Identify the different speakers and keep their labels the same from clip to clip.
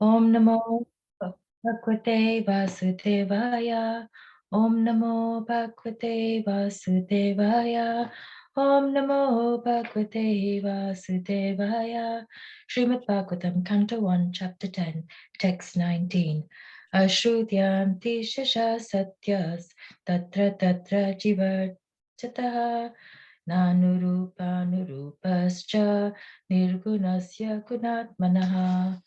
Speaker 1: Om Namo Bhagavate Vasudevaya. Om Namo Bhagavate Vasudevaya. Om Namo Bhagavate Vasudevaya. Srimad Bhagavatam, Canto 1, Chapter 10, Text 19. Ashrudyanti Shasha Satyas Tatra Tatra Jivarchataha Nanurupascha Nirgunasya Gunatmanaha.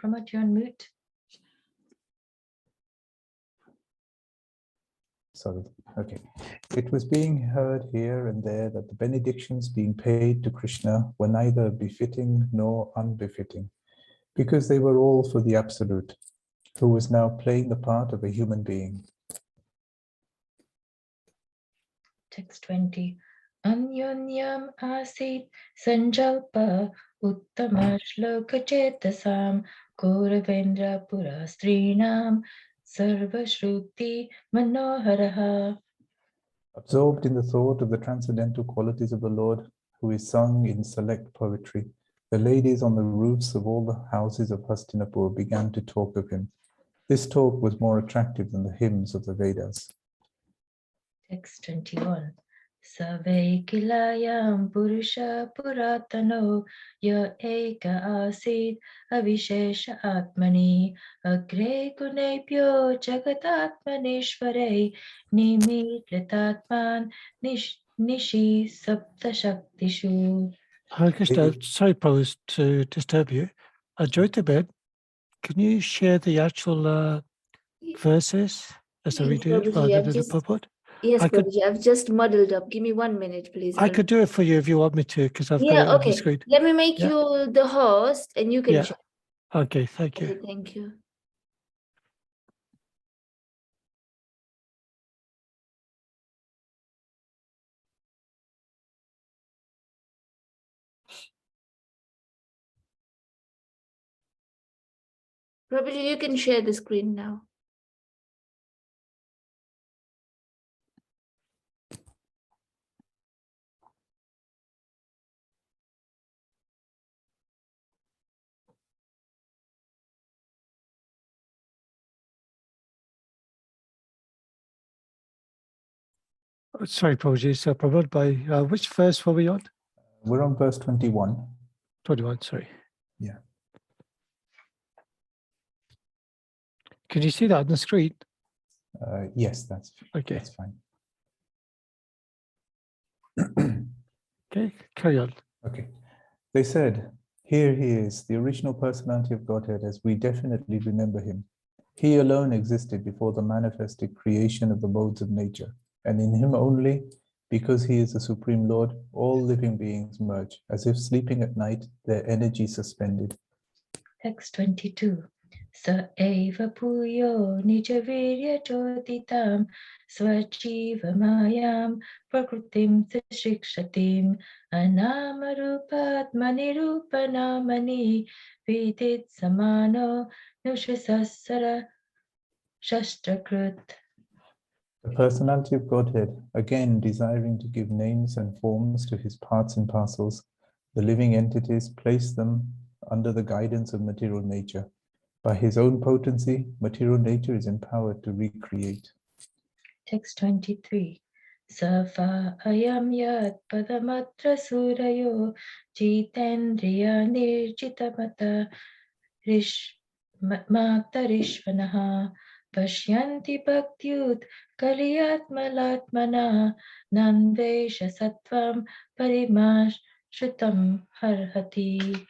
Speaker 1: Pramod, you're on mute.
Speaker 2: Sorry. Okay. It was being heard here and there that the benedictions being paid to Krishna were neither befitting nor unbefitting, because they were all for the Absolute, who was now playing the part of a human being.
Speaker 1: Text 20. Anyonyam asit sanjalpa uttama shloka chetasam Kauravendra pura strinam sarva shruti manoharaha.
Speaker 2: Absorbed in the thought of the transcendental qualities of the Lord, who is sung in select poetry, the ladies on the roofs of all the houses of Hastinapur began to talk of him. This talk was more attractive than the hymns of the Vedas.
Speaker 1: Text 21. Save kilayam purusha puratano ya eka asid avishesha atmani agre gunebhyo jagatatmaneshvare nimitlatatman nishi sapta shaktishu.
Speaker 3: Hare Krishna, sorry, Prabhu, to disturb you. Jyotabed, can you share the actual verses as I read it rather than the purport?
Speaker 4: Yes, Prabhuji, I've just muddled up. Give me 1 minute, please.
Speaker 3: I could do it for you if you want me to, because I've got it on the screen.
Speaker 4: Let me make you the host and you can share.
Speaker 3: Okay, thank you.
Speaker 4: Okay, thank you. Prabhuji, you can share the screen now.
Speaker 3: Sorry, Prabhuji, so Prabhu, by which verse were we on?
Speaker 2: We're on verse 21.
Speaker 3: 21, sorry.
Speaker 2: Yeah.
Speaker 3: Can you see that on the screen?
Speaker 2: Yes, that's
Speaker 3: okay.
Speaker 2: That's fine.
Speaker 3: Okay, carry on.
Speaker 2: Okay. They said, "Here he is, the original personality of Godhead as we definitely remember him. He alone existed before the manifested creation of the modes of nature, and in him only, because he is the Supreme Lord, all living beings merge, as if sleeping at night, their energy suspended."
Speaker 1: Text 22. Sa eva puyo nijavirya jyotitam svajiva mayam prakritim shikshatim anamarupat manirupanamani vidit samano nushasasara shastrakrut.
Speaker 2: The personality of Godhead, again desiring to give names and forms to his parts and parcels, the living entities place them under the guidance of material nature. By his own potency, material nature is empowered to recreate.
Speaker 1: Text 23. Safa ayam yat padamatra surayo jitendriya nirjitamata Maktarishvanaha Pashyanti Bhaktyut Kaliyatmalatmana Nanvesha Sattvam Parimashritam Harhati.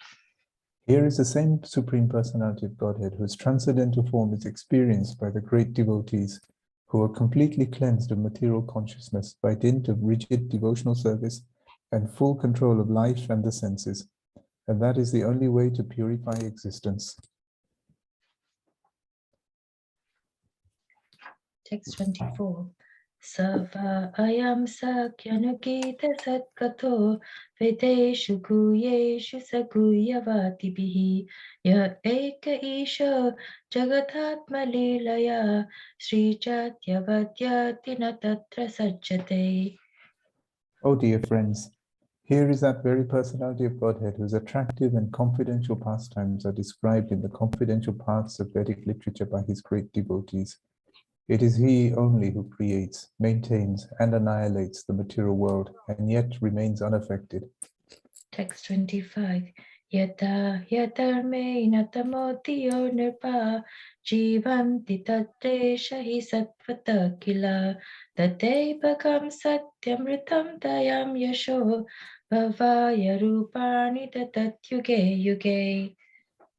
Speaker 2: Here is the same Supreme Personality of Godhead whose transcendental form is experienced by the great devotees who are completely cleansed of material consciousness by dint of rigid devotional service and full control of life and the senses. And that is the only way to purify existence.
Speaker 1: Text 24. Sava ayam sakyanukita satkato vedeshu guyeshu saguyavati bihi ya eka isha jagathatma lilaya sri chatyavadyati na tatra sajjate.
Speaker 2: Oh, dear friends, here is that very personality of Godhead whose attractive and confidential pastimes are described in the confidential parts of Vedic literature by his great devotees. It is he only who creates, maintains, and annihilates the material world, and yet remains unaffected.
Speaker 1: Text 25. Yata yatarmena tamotiyo nirpa jivanti tatresha hi satvata kila tatevakam satyamritam dayam yasho bhavaya rupani tatat yuge yuge.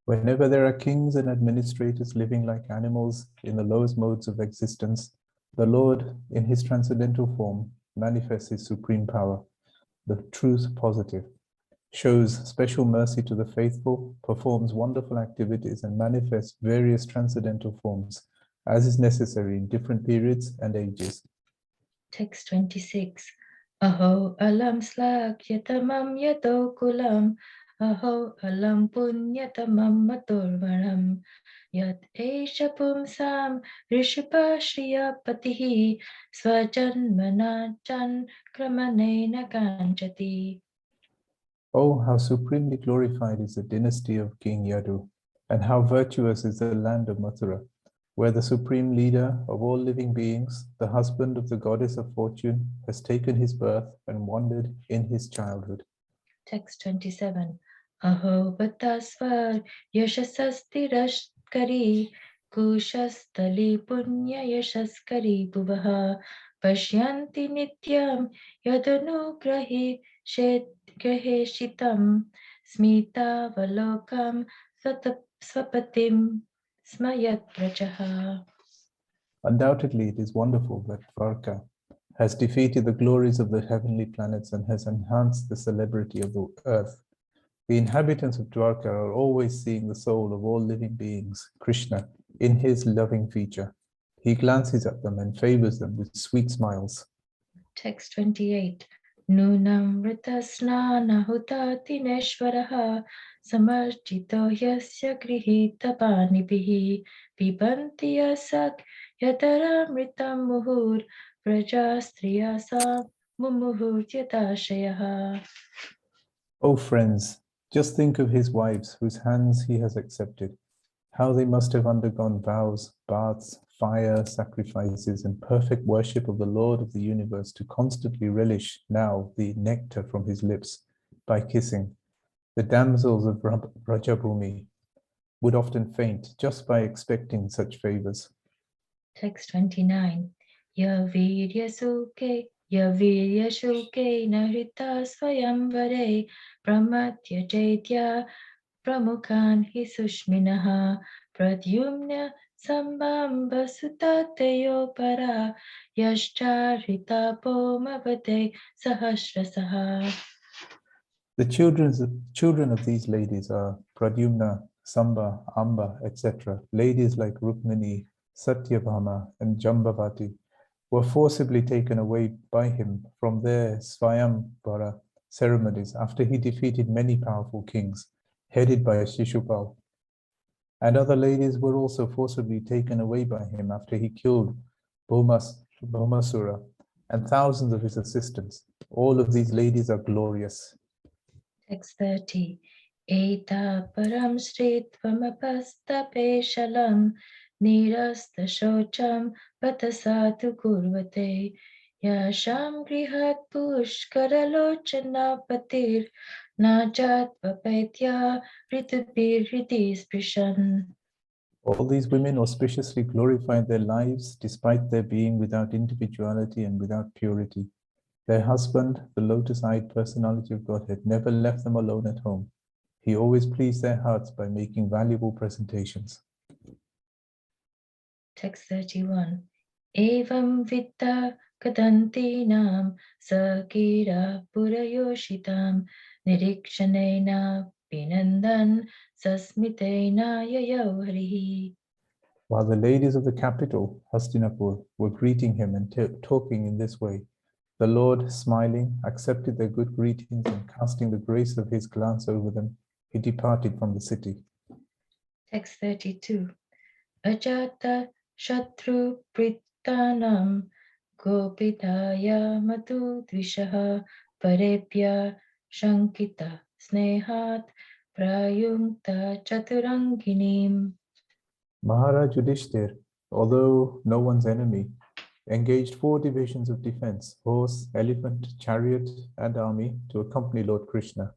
Speaker 2: Whenever there are kings and administrators living like animals in the lowest modes of existence, the Lord, in his transcendental form, manifests his supreme power, the truth positive, shows special mercy to the faithful, performs wonderful activities, and manifests various transcendental forms, as is necessary in different periods and ages.
Speaker 1: Text 26. Aho alam slakyatamam yadokulam, aho alam punyatamam maturvaram, yat esha pumsam rishpa shriya patihi, swajanmana chan kramanena kanchati.
Speaker 2: Oh, how supremely glorified is the dynasty of King Yadu, and how virtuous is the land of Mathura, where the supreme leader of all living beings, the husband of the goddess of fortune, has taken his birth and wandered in his childhood.
Speaker 1: Text 27. Aho batasvar yashasastirashkari kushastali punya yashaskari bhuvaha pashyanti nityam yadunugrahi graheshitam smita valokam swapatim smayat rajaha.
Speaker 2: Undoubtedly, it is wonderful that Dwarka has defeated the glories of the heavenly planets and has enhanced the celebrity of the earth. The inhabitants of Dwarka are always seeing the soul of all living beings, Krishna, in his loving feature. He glances at them and favors them with sweet smiles.
Speaker 1: Text 28. Nunam vritasnana hutati neshvaraha samarchito yasya grihita panibihi pibanti yasak yataramritam muhur prajastriyasa mumuhur yatashayah.
Speaker 2: Oh, friends, just think of his wives whose hands he has accepted. How they must have undergone vows, baths, fire, sacrifices, and perfect worship of the Lord of the universe to constantly relish now the nectar from his lips by kissing. The damsels of Rajabhumi would often faint just by expecting such favors.
Speaker 1: Text 29. Yavirya shuke narita swayamvare pramatya chaitya Pramukhan hi sushminaha pradyumna sambamba sutateyo para yascharita pomavate sahasrasaha.
Speaker 2: The children of these ladies are Pradyumna, Samba, Amba, etc. Ladies like Rukmini, Satyabhama, and Jambavati were forcibly taken away by him from their Swayambara ceremonies after he defeated many powerful kings, headed by Shishupal. And other ladies were also forcibly taken away by him after he killed Bhaumasura and thousands of his assistants. All of these ladies are glorious.
Speaker 1: Text 30. Eta param sritvam shalam nirasta shocham patasatu kurvate yasham grihat pushkaralochana patir najat papaitya ritupir ritis prishan.
Speaker 2: All these women auspiciously glorified their lives despite their being without individuality and without purity. Their husband, the lotus-eyed personality of Godhead, never left them alone at home. He always pleased their hearts by making valuable presentations.
Speaker 1: Text 31. Evam vitta kadantinam sakira purayoshitam nirikshanena pinandan sasmitena yayavarihi.
Speaker 2: While the ladies of the capital, Hastinapur, were greeting him and talking in this way, the Lord, smiling, accepted their good greetings and casting the grace of his glance over them, he departed from the city.
Speaker 1: Text 32. Ajata Shatru Pritanam Gopitaya Matu Dvishaha Parepya Shankita Snehat Prayungta Chaturanginim.
Speaker 2: Maharaj Yudhishthir, although no one's enemy, engaged 4 divisions of defense, horse, elephant, chariot, and army to accompany Lord Krishna,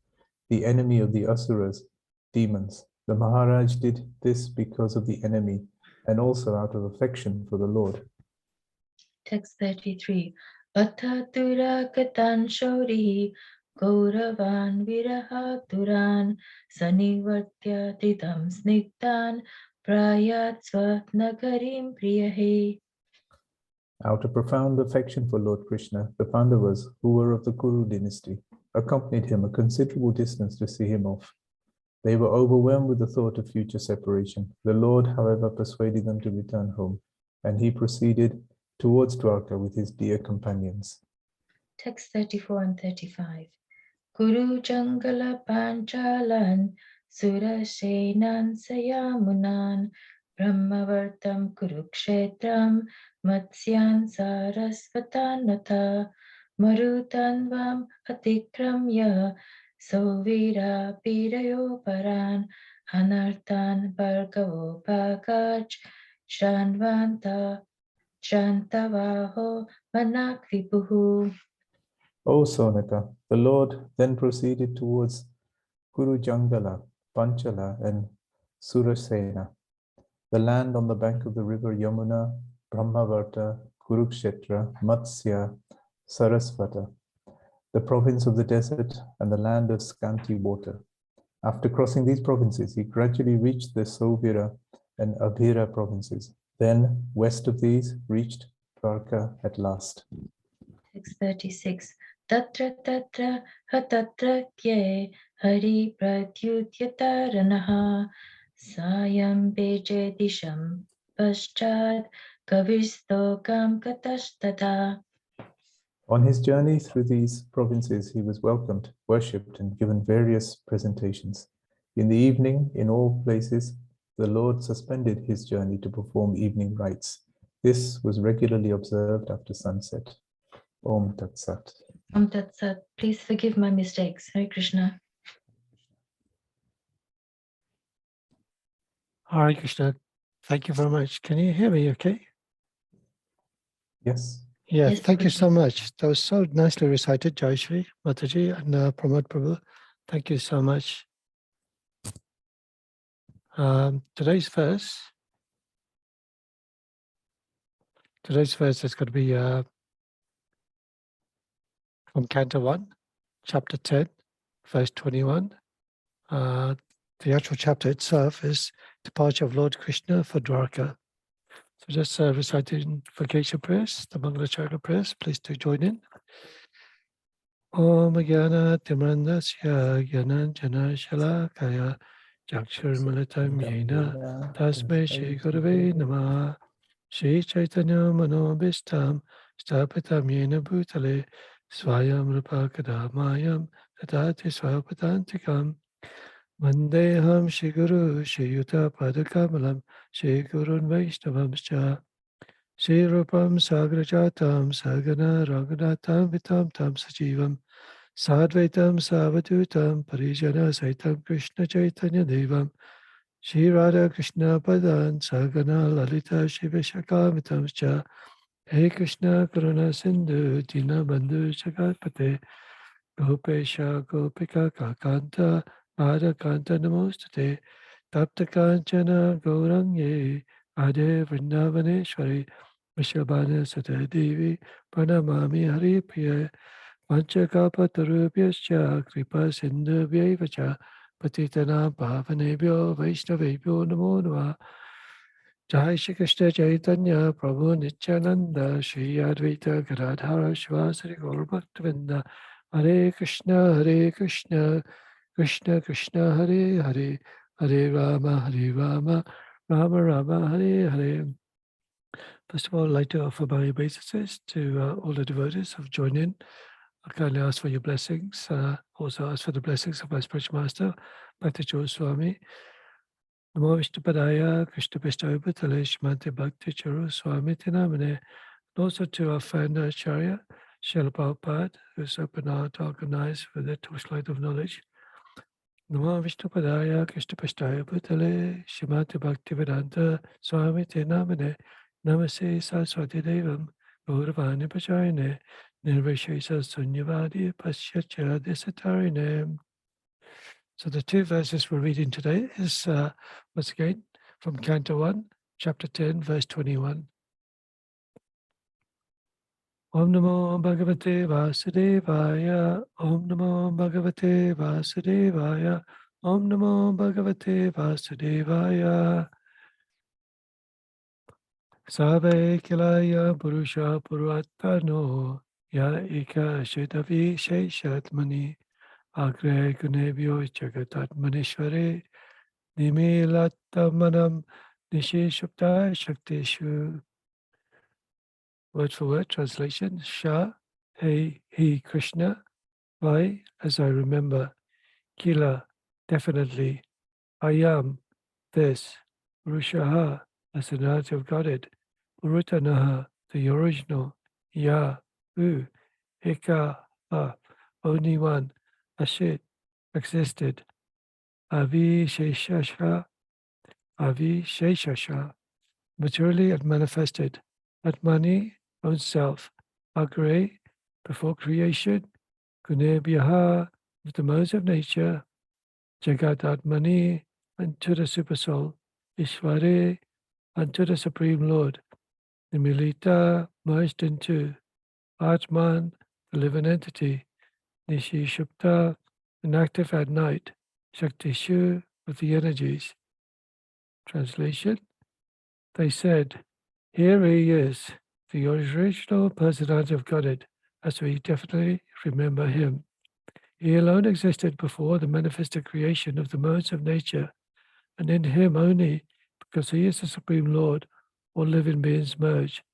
Speaker 2: the enemy of the Asuras, demons. The Maharaj did this because of the enemy and also out of affection for the Lord.
Speaker 1: Text 33. Athatura Katan Shori Gauravan Virahaturan Sanivartya Tidam Snigdan Prayat Swat Nagarim Priyahe.
Speaker 2: Out of profound affection for Lord Krishna, the Pandavas, who were of the Kuru dynasty, accompanied him a considerable distance to see him off. They were overwhelmed with the thought of future separation. The Lord, however, persuaded them to return home, and he proceeded towards Dwarka with his dear companions.
Speaker 1: Text 34 and 35. Kuru Jangala Panchalan Surasenan Sayamunan Brahmavartam Kurukshetram Matsyan Sarasvatanatha Marutanvam Atikramya Sovira Pirayo Paran Anartan Bhargavo Bhagaj Shanvanta Shantavaho Manakvipuhu.
Speaker 2: O Sonaka, the Lord then proceeded towards Kuru Jangala, Panchala, and Surasena, the land on the bank of the river Yamuna, Brahmavarta, Kurukshetra, Matsya, Sarasvata, the province of the desert and the land of scanty water. After crossing these provinces, he gradually reached the Sovira and Abhira provinces. Then, west of these, reached Dwarka at last.
Speaker 1: Text 36. Tatra tatra hatatra kye hari pratyutyata sayam beje disham paschad kavistokam katashtata.
Speaker 2: On his journey through these provinces, he was welcomed, worshipped, and given various presentations. In the evening, in all places, the Lord suspended his journey to perform evening rites. This was regularly observed after sunset. Om Tat Sat.
Speaker 1: Om Tat Sat. Please forgive my mistakes. Hare Krishna.
Speaker 3: Hare Krishna. Thank you very much. Can you hear me okay?
Speaker 2: Yes.
Speaker 3: Yeah,
Speaker 1: Yes,
Speaker 3: thank you
Speaker 1: Prabhuji.
Speaker 3: so much. That was so nicely recited, Jayashri, Mataji, and Pramod Prabhu. Thank you so much. Today's verse is going to be from Canto 1, Chapter 10, verse 21. The actual chapter itself is Departure of Lord Krishna for Dwarka. So just reciting vacation prayers, the Mangalacharya prayers. Please do join in. Om Gyana Timrandasya Gyananjana Shalakaya Jakshurmalatam Yena Tasme Shri Gurave Namaha Shri Chaitanya Manobishtam Stapitam Yena Bhutale Swayam Rupa Kadamayam Tatati Swapatantikam Vandeham Shri Guru Shri Yuta Padakamalam Shri Gurun Vaishnavamscha Shri Rupam Sagrajatam Sagana Raghunatam Vitam Tam Sajivam Sadvaitam Savadutam Parijana Saitam Krishna Chaitanya Devam Shri Radha Krishna Padan Sagana Lalita Shivashakamitam Cha He Krishna Karuna Sindhu Dina Bandhu Jagatpate Gopesha Gopika Kakanta Madhakanta Namostate Tapta Kanchana Gaurangye Ade Vrindavaneshwari Vishabhana Sata Devi Pranamami Hari Priya Panchakapatarubhyascha Kripa Sindhubhyaivacha Patitana Bhavanebhyo Vaishnavebhyo Namo Namah Jai Shri Krishna Chaitanya Prabhu Nityananda Shri Advaita Gadadhara Shivasari Gaur Bhaktavinda Hare Krishna Krishna Krishna Hare Hare Hare Rama Rama Rama Hare Hare. First of all, I'd like to offer my obeisances to all the devotees who have joined in. I kindly ask for your blessings. Also ask for the blessings of my spiritual master, Bhakti Chor Swami. Namo Vishnupadaya Krishna Vishnu Bhutale Shrimate Bhakti Chor Swami Tinamane Also to our friend Acharya, Srila Prabhupada, who's opened our organized for the torchlight of knowledge. Namo Vishnu Padaya Krishna Pastaya Bhutale Shrimati Bhaktivedanta Swami Te Namane Namaste Saraswati Devam Gauravani Pachayane Nirvishesa Sunyavadi Paschachara Desatarine. So the two verses we're reading today is once again from Canto 1, chapter 10, verse 21. Om Namo Bhagavate Vasudevaya. Om Namo Bhagavate Vasudevaya. Om Namo Bhagavate Vasudevaya. Sabe Kilaya Purusha Purattano Ya Eka Shetavi Sheshatmani Agre Gunebhyo Jagatatmanishvare Nimilattamanam Nishishupta Shakteshu. Word for word translation. Sha, hey, he, Krishna. Vai, as I remember. Kila, definitely. I am, this. Purushaha, personality of Godhead. Purutanaha, the original. Ya, who. Eka, only one. Ashit, existed. Avisheshasha, materially and manifested. Atmani, own self. Agre, before creation. Gunebhyaha, with the modes of nature. Jagat Atmani, unto the Supersoul. Ishvare, unto the Supreme Lord. Nimilita, merged into. Atman, the living entity. Nishi Shupta, inactive at night. Shaktishu, with the energies. Translation. They said, here he is, the original personality of Godhead, as we definitely remember him. He alone existed before the manifested creation of the modes of nature, and in him only, because he is the Supreme Lord, all living beings merge,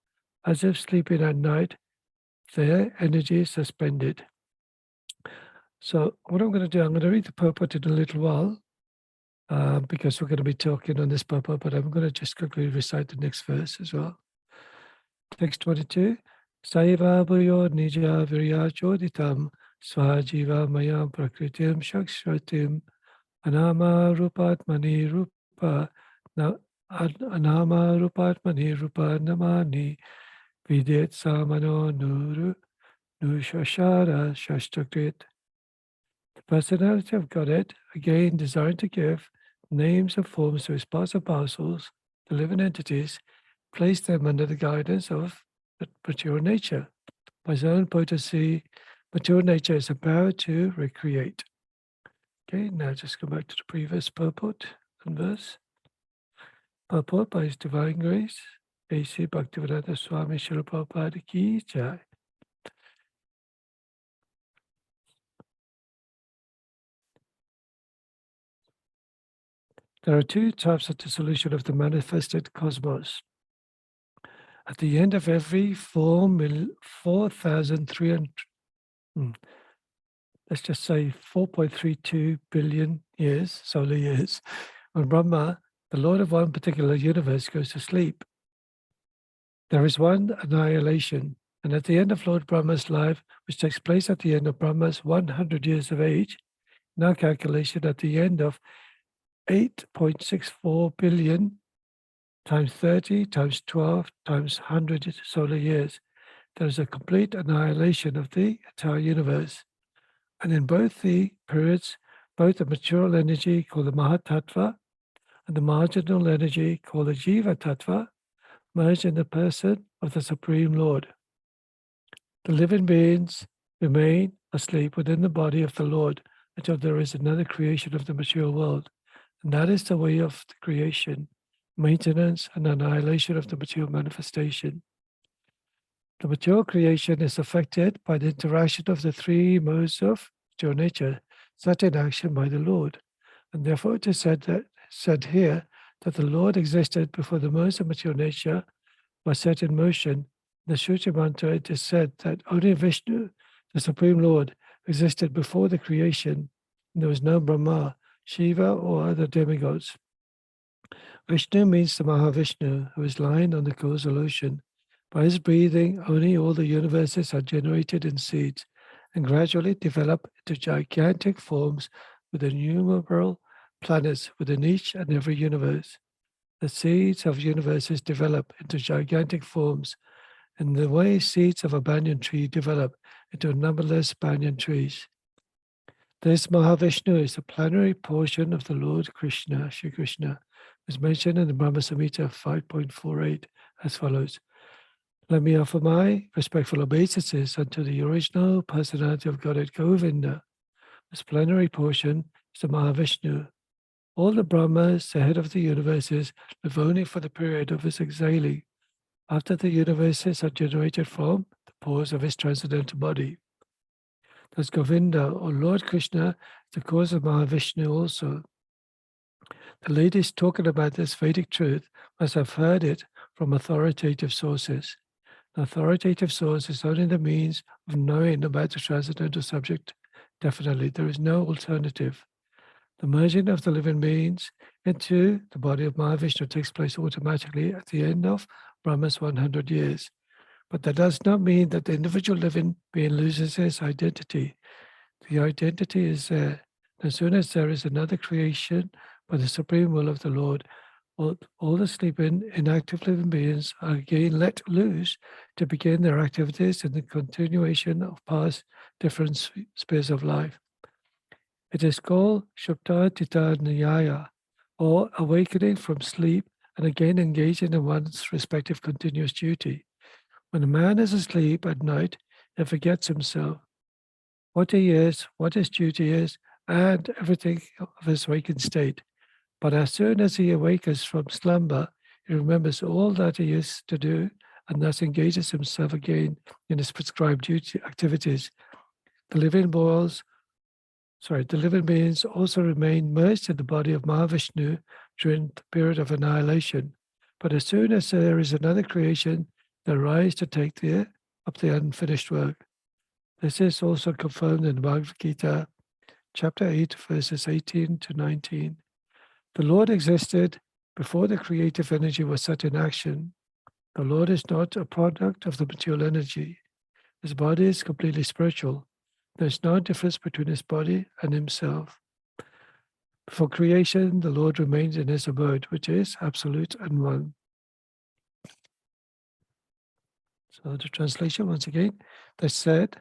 Speaker 3: as if sleeping at night, their energy is suspended. So what I'm going to do, I'm going to read the purport in a little while, because we're going to be talking on this purport, but I'm going to just quickly recite the next verse as well. Text 22. Saiva Bhuryo Nija Virya Choditam Swajiva Maya Prakritim Shakshratim Anama Rupatmani Rupa Anama Rupatmani Rupa Namani Videt Samano Nuru Nushashara Shastakrit. The personality of Godhead, again desiring to give names and forms to his parts and parcels, the living entities, place them under the guidance of the mature nature. By his own potency, mature nature is empowered to recreate. Okay, now just go back to the previous purport and verse. Purport by His Divine Grace, A.C. Bhaktivedanta Swami Srila Prabhupada Ki Jai. There are two types of dissolution of the manifested cosmos. At the end of every 4,300, let's just say 4.32 billion years, solar years, when Brahma, the Lord of one particular universe, goes to sleep, there is one annihilation. And at the end of Lord Brahma's life, which takes place at the end of Brahma's 100 years of age, now calculation at the end of 8.64 billion times 30 times 12 times 100 solar years, there is a complete annihilation of the entire universe. And in both the periods, both the material energy called the Mahatattva and the marginal energy called the Jiva Tattva merge in the person of the Supreme Lord. The living beings remain asleep within the body of the Lord until there is another creation of the material world. And that is the way of the creation, maintenance, and annihilation of the material manifestation. The material creation is affected by the interaction of the three modes of material nature set in action by the Lord. And therefore it is said here that the Lord existed before the modes of material nature were set in motion. In the Shruti Mantra, it is said that only Vishnu, the Supreme Lord, existed before the creation. And there was no Brahma, Shiva, or other demigods. Vishnu means the Mahavishnu, who is lying on the causal ocean, By his breathing, only all the universes are generated in seeds and gradually develop into gigantic forms with innumerable planets within each and every universe. The seeds of universes develop into gigantic forms in the way seeds of a banyan tree develop into numberless banyan trees. This Mahavishnu is the plenary portion of the Lord Krishna, Shri Krishna, as mentioned in the Brahma Samhita 5.48 as follows. Let me offer my respectful obeisances unto the original personality of Godhead Govinda. This plenary portion is the Mahavishnu. All the Brahmas, the head of the universes, live only for the period of his exhaling, after the universes are generated from the pores of his transcendental body. Thus Govinda, or Lord Krishna, is the cause of Mahavishnu also. The ladies talking about this Vedic truth must have heard it from authoritative sources. The authoritative source is only the means of knowing about the transcendental subject. Definitely, there is no alternative. The merging of the living beings into the body of Mahavishnu takes place automatically at the end of Brahma's 100 years. But that does not mean that the individual living being loses his identity. The identity is there. As soon as there is another creation by the supreme will of the Lord, all the sleeping, inactive living beings are again let loose to begin their activities in the continuation of past different spheres of life. It is called Shupta Tita Nyaya, or awakening from sleep and again engaging in one's respective continuous duty. When a man is asleep at night, he forgets himself, what he is, what his duty is, and everything of his wakened state. But as soon as he awakens from slumber, he remembers all that he is to do and thus engages himself again in his prescribed duty activities. The living beings also remain merged in the body of Mahavishnu during the period of annihilation. But as soon as there is another creation, they rise to take up the unfinished work. This is also confirmed in Bhagavad Gita, chapter 8, verses 18 to 19. The Lord existed before the creative energy was set in action. The Lord is not a product of the material energy. His body is completely spiritual. There is no difference between his body and himself. Before creation, the Lord remains in his abode, which is absolute and one. So the translation once again, they said,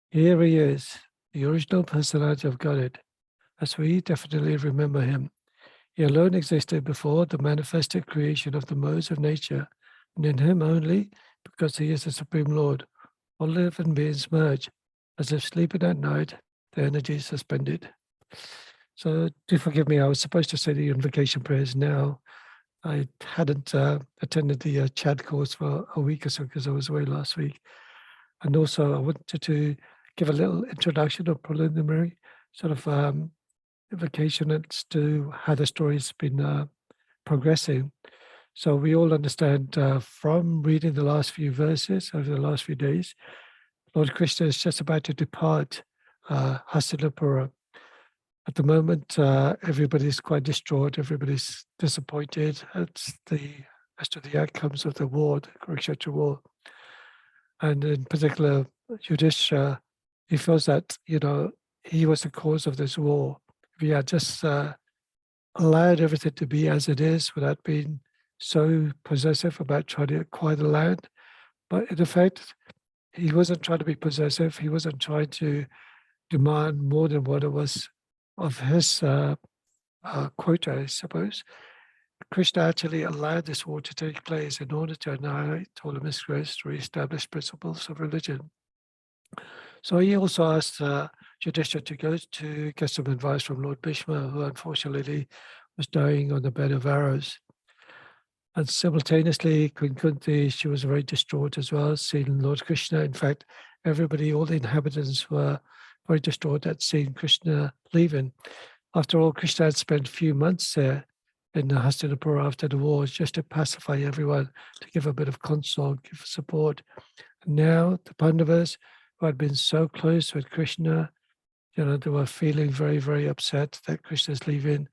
Speaker 3: here he is, the original personality of Godhead, as we definitely remember him. He alone existed before the manifested creation of the modes of nature, and in him only, because he is the Supreme Lord, all living beings merge, as if sleeping at night, the energy is suspended. So do forgive me, I was supposed to say the invocation prayers now. I hadn't attended the Chad course for a week or so because I was away last week. And also I wanted to give a little introduction or preliminary sort of invocation as to how the story's been progressing. So we all understand from reading the last few verses over the last few days, Lord Krishna is just about to depart Hastinapura. At the moment, everybody's quite distraught. Everybody's disappointed as to the outcomes of the war, the Kurukshetra war, and in particular, Yudhishthira. He feels that he was the cause of this war. If he had just allowed everything to be as it is, without being so possessive about trying to acquire the land, but in effect, he wasn't trying to be possessive. He wasn't trying to demand more than what it was of his quota, I suppose. Krishna actually allowed this war to take place in order to annihilate all the miscreants, to re-establish principles of religion. So he also asked Yudhishthira to go to get some advice from Lord Bhishma, who unfortunately was dying on the bed of arrows. And simultaneously, Queen Kunti, she was very distraught as well, seeing Lord Krishna. In fact, everybody, all the inhabitants were very distraught at seeing Krishna leaving. After all, Krishna had spent a few months there in Hastinapura after the war, just to pacify everyone, to give a bit of console, give support. And now the Pandavas, who had been so close with Krishna, they were feeling very, very upset that Krishna's leaving.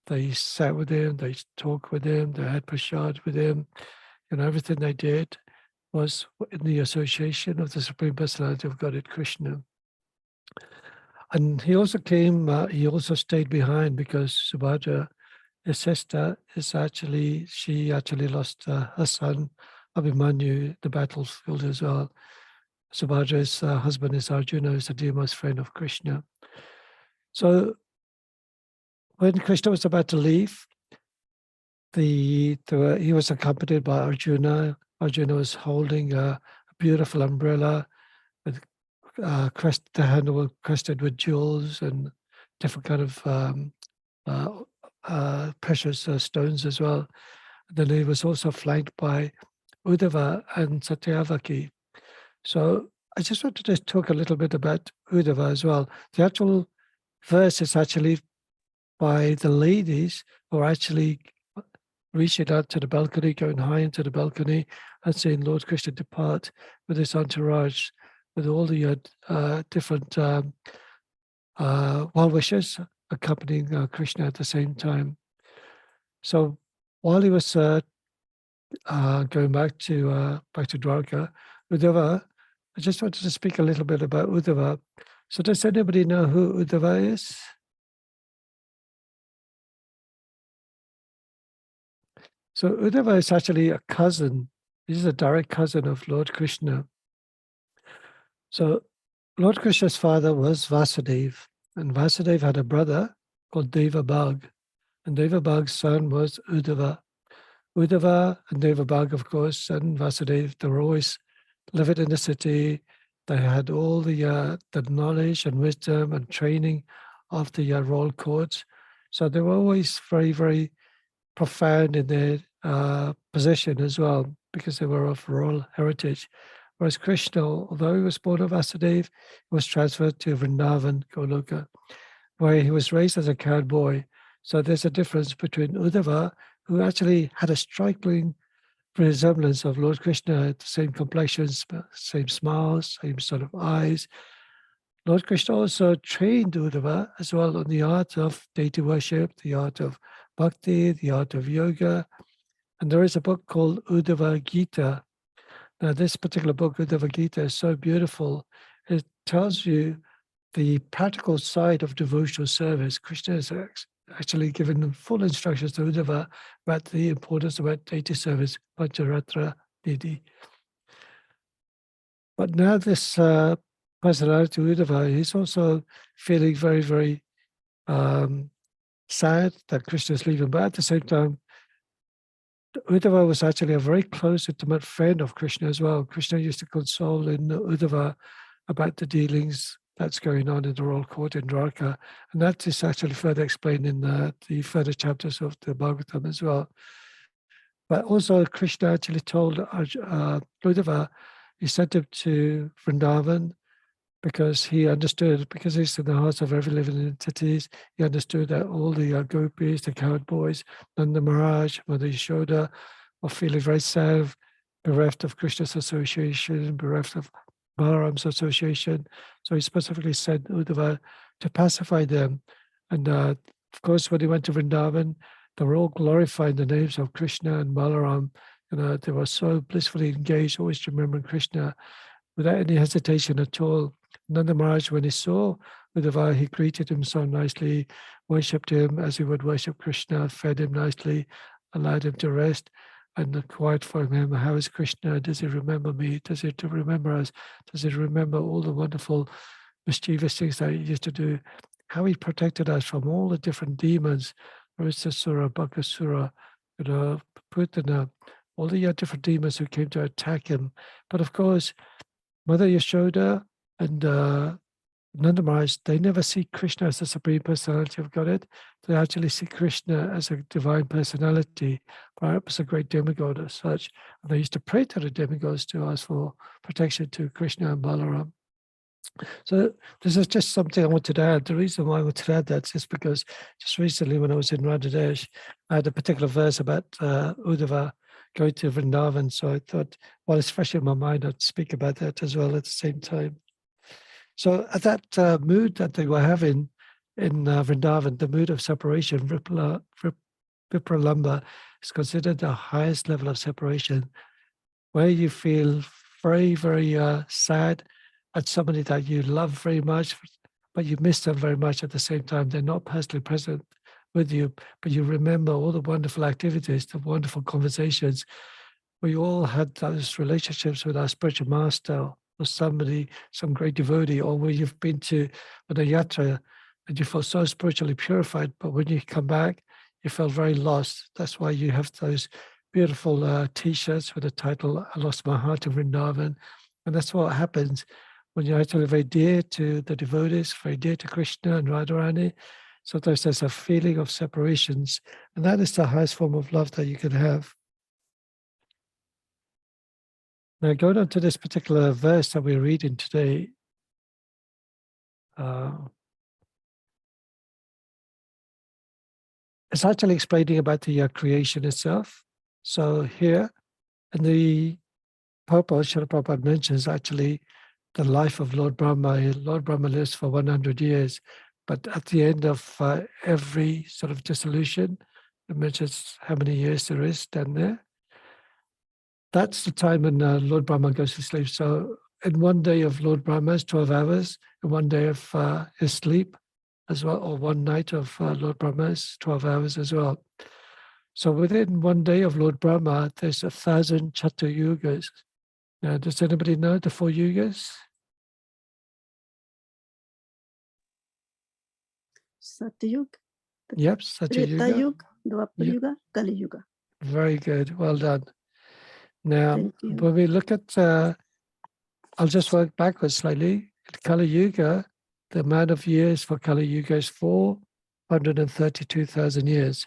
Speaker 3: They sat with him, they talked with him, they had prasad with him, everything they did was in the association of the Supreme Personality of Godhead Krishna. And he also came, he also stayed behind because Subhadra, his sister, she actually lost her son, Abhimanyu, the battlefield as well. Subhadra's husband is Arjuna, who's the dearest friend of Krishna. So when Krishna was about to leave, he was accompanied by Arjuna. Arjuna was holding a beautiful umbrella with the handle was crested with jewels and different kind of precious stones as well. Then he was also flanked by Uddhava and Satyavaki. So I just want to just talk a little bit about Uddhava as well. The actual verse is actually by the ladies who are actually reaching out to the balcony, going high into the balcony and seeing Lord Krishna depart with his entourage, with all the different well-wishers accompanying Krishna at the same time. So while he was going back to Dwarka, Uddhava, I just wanted to speak a little bit about Uddhava. So does anybody know who Uddhava is? So Uddhava is actually a cousin. He's a direct cousin of Lord Krishna. So Lord Krishna's father was Vasudeva, and Vasudeva had a brother called Devabhag, and Devabhag's son was Uddhava. Uddhava and Devabhag, of course, and Vasudeva, they were always living in the city. They had all the knowledge and wisdom and training of the royal courts. So they were always very, very profound in their position as well, because they were of royal heritage. Whereas Krishna, although he was born of Vasudeva, he was transferred to Vrindavan, Goloka, where he was raised as a cowboy. So there's a difference between Uddhava, who actually had a striking resemblance of Lord Krishna, the same complexion, same smiles, same sort of eyes. Lord Krishna also trained Uddhava as well on the art of deity worship, the art of bhakti, the art of yoga. And there is a book called Uddhava Gita. Now, this particular book, Uddhava Gita, is so beautiful. It tells you the practical side of devotional service. Krishna has actually given full instructions to Uddhava about the importance of deity service, Pancharatra Nidhi. But now this personality, Uddhava, he's also feeling very, very sad that Krishna is leaving. But at the same time, Uddhava was actually a very close, intimate friend of Krishna as well. Krishna used to console in Uddhava about the dealings that's going on in the royal court in Dwarka. And that is actually further explained in the further chapters of the Bhagavatam as well. But also Krishna actually told Uddhava, he sent him to Vrindavan because he understood, because he's in the hearts of every living entities, he understood that all the gopis, the cowboys, Nanda Maharaj, Mother Yashoda, were feeling very sad, bereft of Krishna's association, bereft of Balaram's association. So he specifically sent Uddhava to pacify them. And of course, when he went to Vrindavan, they were all glorifying the names of Krishna and Balaram. They were so blissfully engaged, always remembering Krishna without any hesitation at all. Nanda Maharaj, when he saw Uddhava, he greeted him so nicely, worshipped him as he would worship Krishna, fed him nicely, allowed him to rest, and inquired for him, how is Krishna? Does he remember me? Does he remember us? Does he remember all the wonderful mischievous things that he used to do? How he protected us from all the different demons, Aristasura, Bhakasura, Putana, all the different demons who came to attack him. But of course, Mother Yashoda and Nanda Maharaj, they never see Krishna as the Supreme Personality of Godhead. They actually see Krishna as a divine personality, perhaps a great demigod as such. And they used to pray to the demigods to ask for protection to Krishna and Balaram. So this is just something I wanted to add. The reason why I wanted to add that is because just recently when I was in Radhadesh, I had a particular verse about Uddhava going to Vrindavan. So I thought, while it's fresh in my mind, I'd speak about that as well at the same time. So at that mood that they were having in Vrindavan, the mood of separation, Vipralamba is considered the highest level of separation. where you feel very, very sad at somebody that you love very much, but you miss them very much at the same time. They're not personally present with you, but you remember all the wonderful activities, the wonderful conversations. We all had those relationships with our spiritual master or somebody, some great devotee, or where you've been to on a yatra and you feel so spiritually purified, but when you come back, you felt very lost. That's why you have those beautiful T-shirts with the title, I Lost My Heart in Vrindavan. And that's what happens when you're actually very dear to the devotees, very dear to Krishna and Radharani. Sometimes there's a feeling of separations, and that is the highest form of love that you can have. Now, going on to this particular verse that we're reading today, it's actually explaining about the creation itself. So here, in the purport, Srila Prabhupada mentions actually the life of Lord Brahma. Lord Brahma lives for 100 years, but at the end of every sort of dissolution, it mentions how many years there is down there. That's the time when Lord Brahma goes to sleep. So in one day of Lord Brahma's 12 hours, and one day of his sleep as well, or one night of Lord Brahma's 12 hours as well. So within one day of Lord Brahma, there's 1,000 Chatu Yugas. Now, does anybody know the 4 yugas?
Speaker 5: Satyug,
Speaker 3: Yep, Satya
Speaker 5: Treta
Speaker 3: Yuga.
Speaker 5: Yuga, Dwapar
Speaker 3: Yep.
Speaker 5: Yuga, Kali Yuga.
Speaker 3: Very good. Well done. Now,
Speaker 5: Thank you.
Speaker 3: when we look at, I'll just work backwards slightly. Kali Yuga, the amount of years for Kali Yuga is 432,000 years.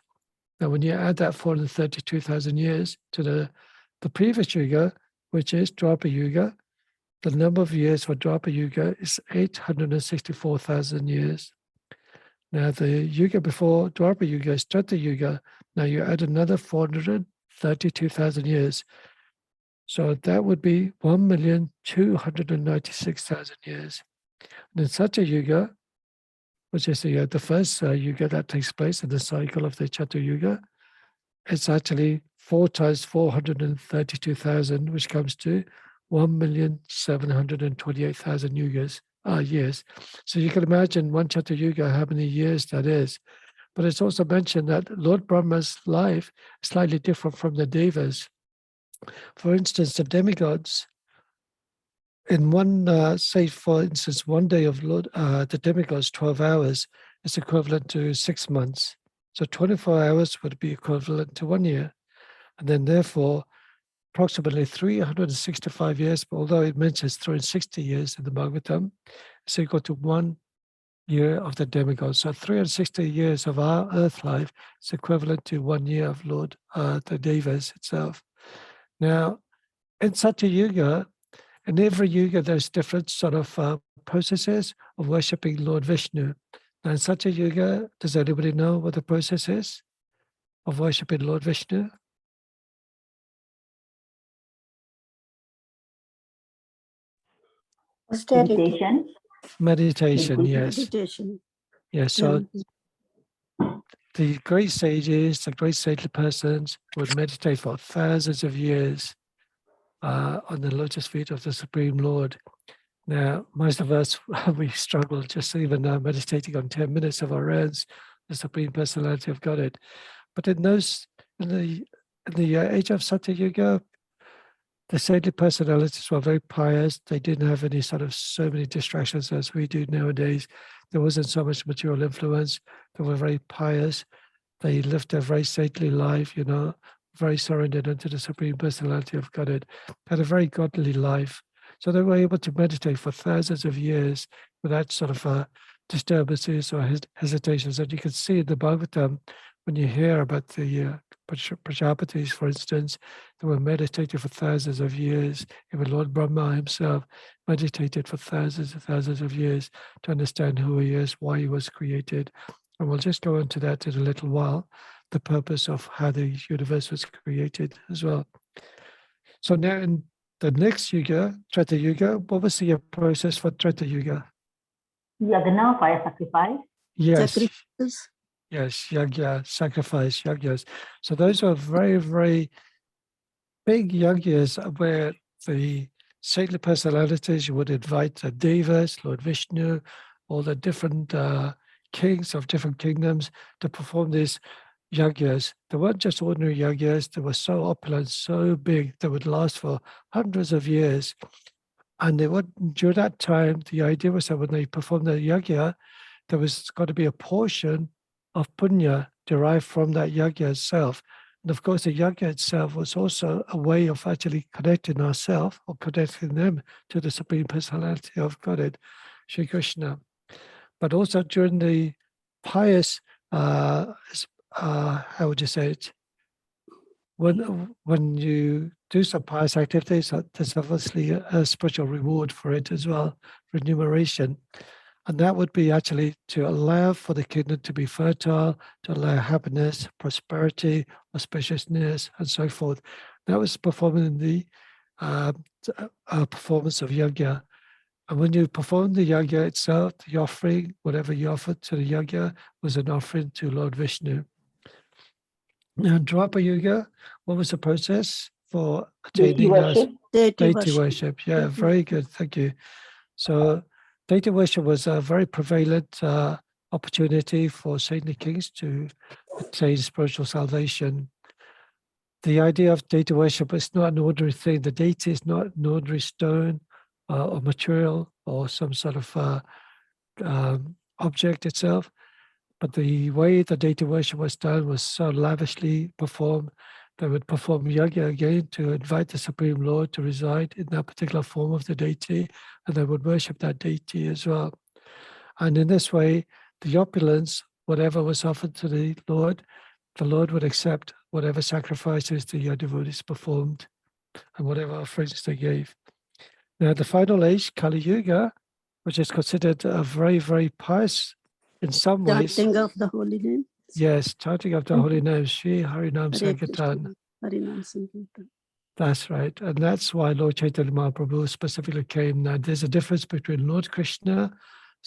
Speaker 3: Now, when you add that 432,000 years to the previous Yuga, which is Dwapar Yuga, the number of years for Dwapar Yuga is 864,000 years. Now, the Yuga before Dwapar Yuga is Treta Yuga. Now, you add another 432,000 years. So that would be 1,296,000 years. And in Satya Yuga, which is the first Yuga that takes place in the cycle of the Chatu Yuga, it's actually 4 times 432,000, which comes to 1,728,000 years. So you can imagine one Chatu Yuga, how many years that is. But it's also mentioned that Lord Brahma's life is slightly different from the Devas. For instance, the demigods, in one, say for instance, one day of the demigods, 12 hours, is equivalent to 6 months. So 24 hours would be equivalent to 1 year. And then therefore, approximately 365 years, but although it mentions 360 years in the Bhagavatam, it's equal to 1 year of the demigod. So 360 years of our earth life is equivalent to 1 year of Lord, the Devas itself. Now, in Satya Yuga, in every Yuga, there's different sort of processes of worshipping Lord Vishnu. Now, in Satya Yuga, does anybody know what the process is of worshipping Lord Vishnu?
Speaker 6: Meditation.
Speaker 3: Meditation, yes.
Speaker 5: Meditation.
Speaker 3: Yes, so the great sages, the great saintly persons would meditate for thousands of years on the lotus feet of the Supreme Lord. Now, most of us, we struggle just even meditating on 10 minutes of our rounds, the Supreme Personality of Godhead. But in the age of Satya Yuga, the saintly personalities were very pious. They didn't have any sort of so many distractions as we do nowadays. There wasn't so much material influence. They were very pious. They lived a very saintly life, very surrendered unto the Supreme Personality of Godhead, had a very godly life. So they were able to meditate for thousands of years without sort of disturbances or hesitations. And you can see in the Bhagavatam, when you hear about the Prajapatis, for instance, they were meditating for thousands of years. Even Lord Brahma himself meditated for thousands and thousands of years to understand who he is, why he was created. And we'll just go into that in a little while, the purpose of how the universe was created as well. So now in the next Yuga, Treta Yuga, what was the process for Treta Yuga?
Speaker 6: Yagna, fire sacrifice.
Speaker 3: Yes.
Speaker 5: Sacrifices.
Speaker 3: Yes, yagya, sacrifice, yagyas. So those are very, very big yagyas where the saintly personalities, you would invite the Devas, Lord Vishnu, all the different kings of different kingdoms to perform these yagyas. They weren't just ordinary yagyas, they were so opulent, so big, they would last for hundreds of years. And they would, during that time, the idea was that when they performed the yagya, there was got to be a portion of punya derived from that yagya itself. And of course, the yagya itself was also a way of actually connecting ourselves or connecting them to the Supreme Personality of Godhead, Sri Krishna. But also during the pious, how would you say it? When you do some pious activities, there's obviously a spiritual reward for it as well, remuneration. And that would be actually to allow for the kingdom to be fertile, to allow happiness, prosperity, auspiciousness, and so forth. That was performing the performance of yagya. And when you perform the yagya itself, the offering, whatever you offered to the yagya, was an offering to Lord Vishnu. Now, Dwapara Yuga, what was the process for
Speaker 6: Deity
Speaker 3: attaining
Speaker 6: worship.
Speaker 3: deity worship? Yeah, very good. Thank you. So deity worship was a very prevalent opportunity for saintly kings to attain spiritual salvation. The idea of deity worship is not an ordinary thing. The deity is not an ordinary stone or material or some sort of object itself. But the way the deity worship was done was so lavishly performed. They would perform yagya again to invite the Supreme Lord to reside in that particular form of the deity, and they would worship that deity as well. And in this way, the opulence, whatever was offered to the Lord would accept whatever sacrifices the devotees performed and whatever offerings they gave. Now, the final age, Kali Yuga, which is considered a very, very pious in some ways.
Speaker 5: Chanting of the holy name.
Speaker 3: Yes, chanting of the holy name, Sri Harinam
Speaker 5: Hare
Speaker 3: Sankirtan.
Speaker 5: Krishna, Harinam Sankirtan.
Speaker 3: That's right. And that's why Lord Chaitanya Mahaprabhu specifically came. Now, there's a difference between Lord Krishna's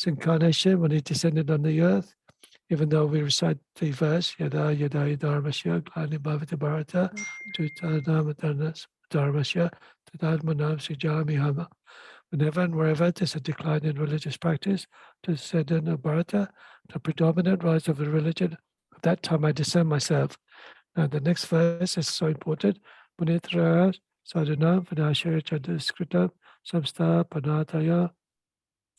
Speaker 3: incarnation when he descended on the earth, even though we recite the verse, Yada Yada Dharmasya, Glani Bhavata Bharata, Tutanam Dharmasya, Tadadmanam Sujami Hama. Whenever and wherever there's a decline in religious practice, to descendant of Bharata, the predominant rise of the religion, at that time I descend myself. Now the next verse is so important. Punitra sadhana vinashaya chandaskritam samstha panataya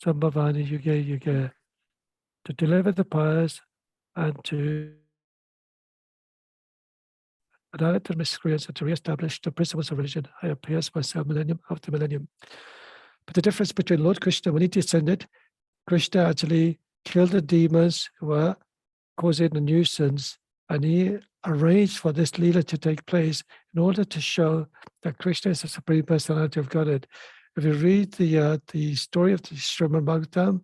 Speaker 3: sambhavani yuge yuge. To deliver the pious and to annihilate the miscreants and to re-establish the principles of religion, I appears myself millennium after millennium. But the difference between Lord Krishna, when he descended, Krishna actually killed the demons who were causing a nuisance, and he arranged for this Leela to take place in order to show that Krishna is the Supreme Personality of Godhead. If you read the story of the Srimad Bhagavatam,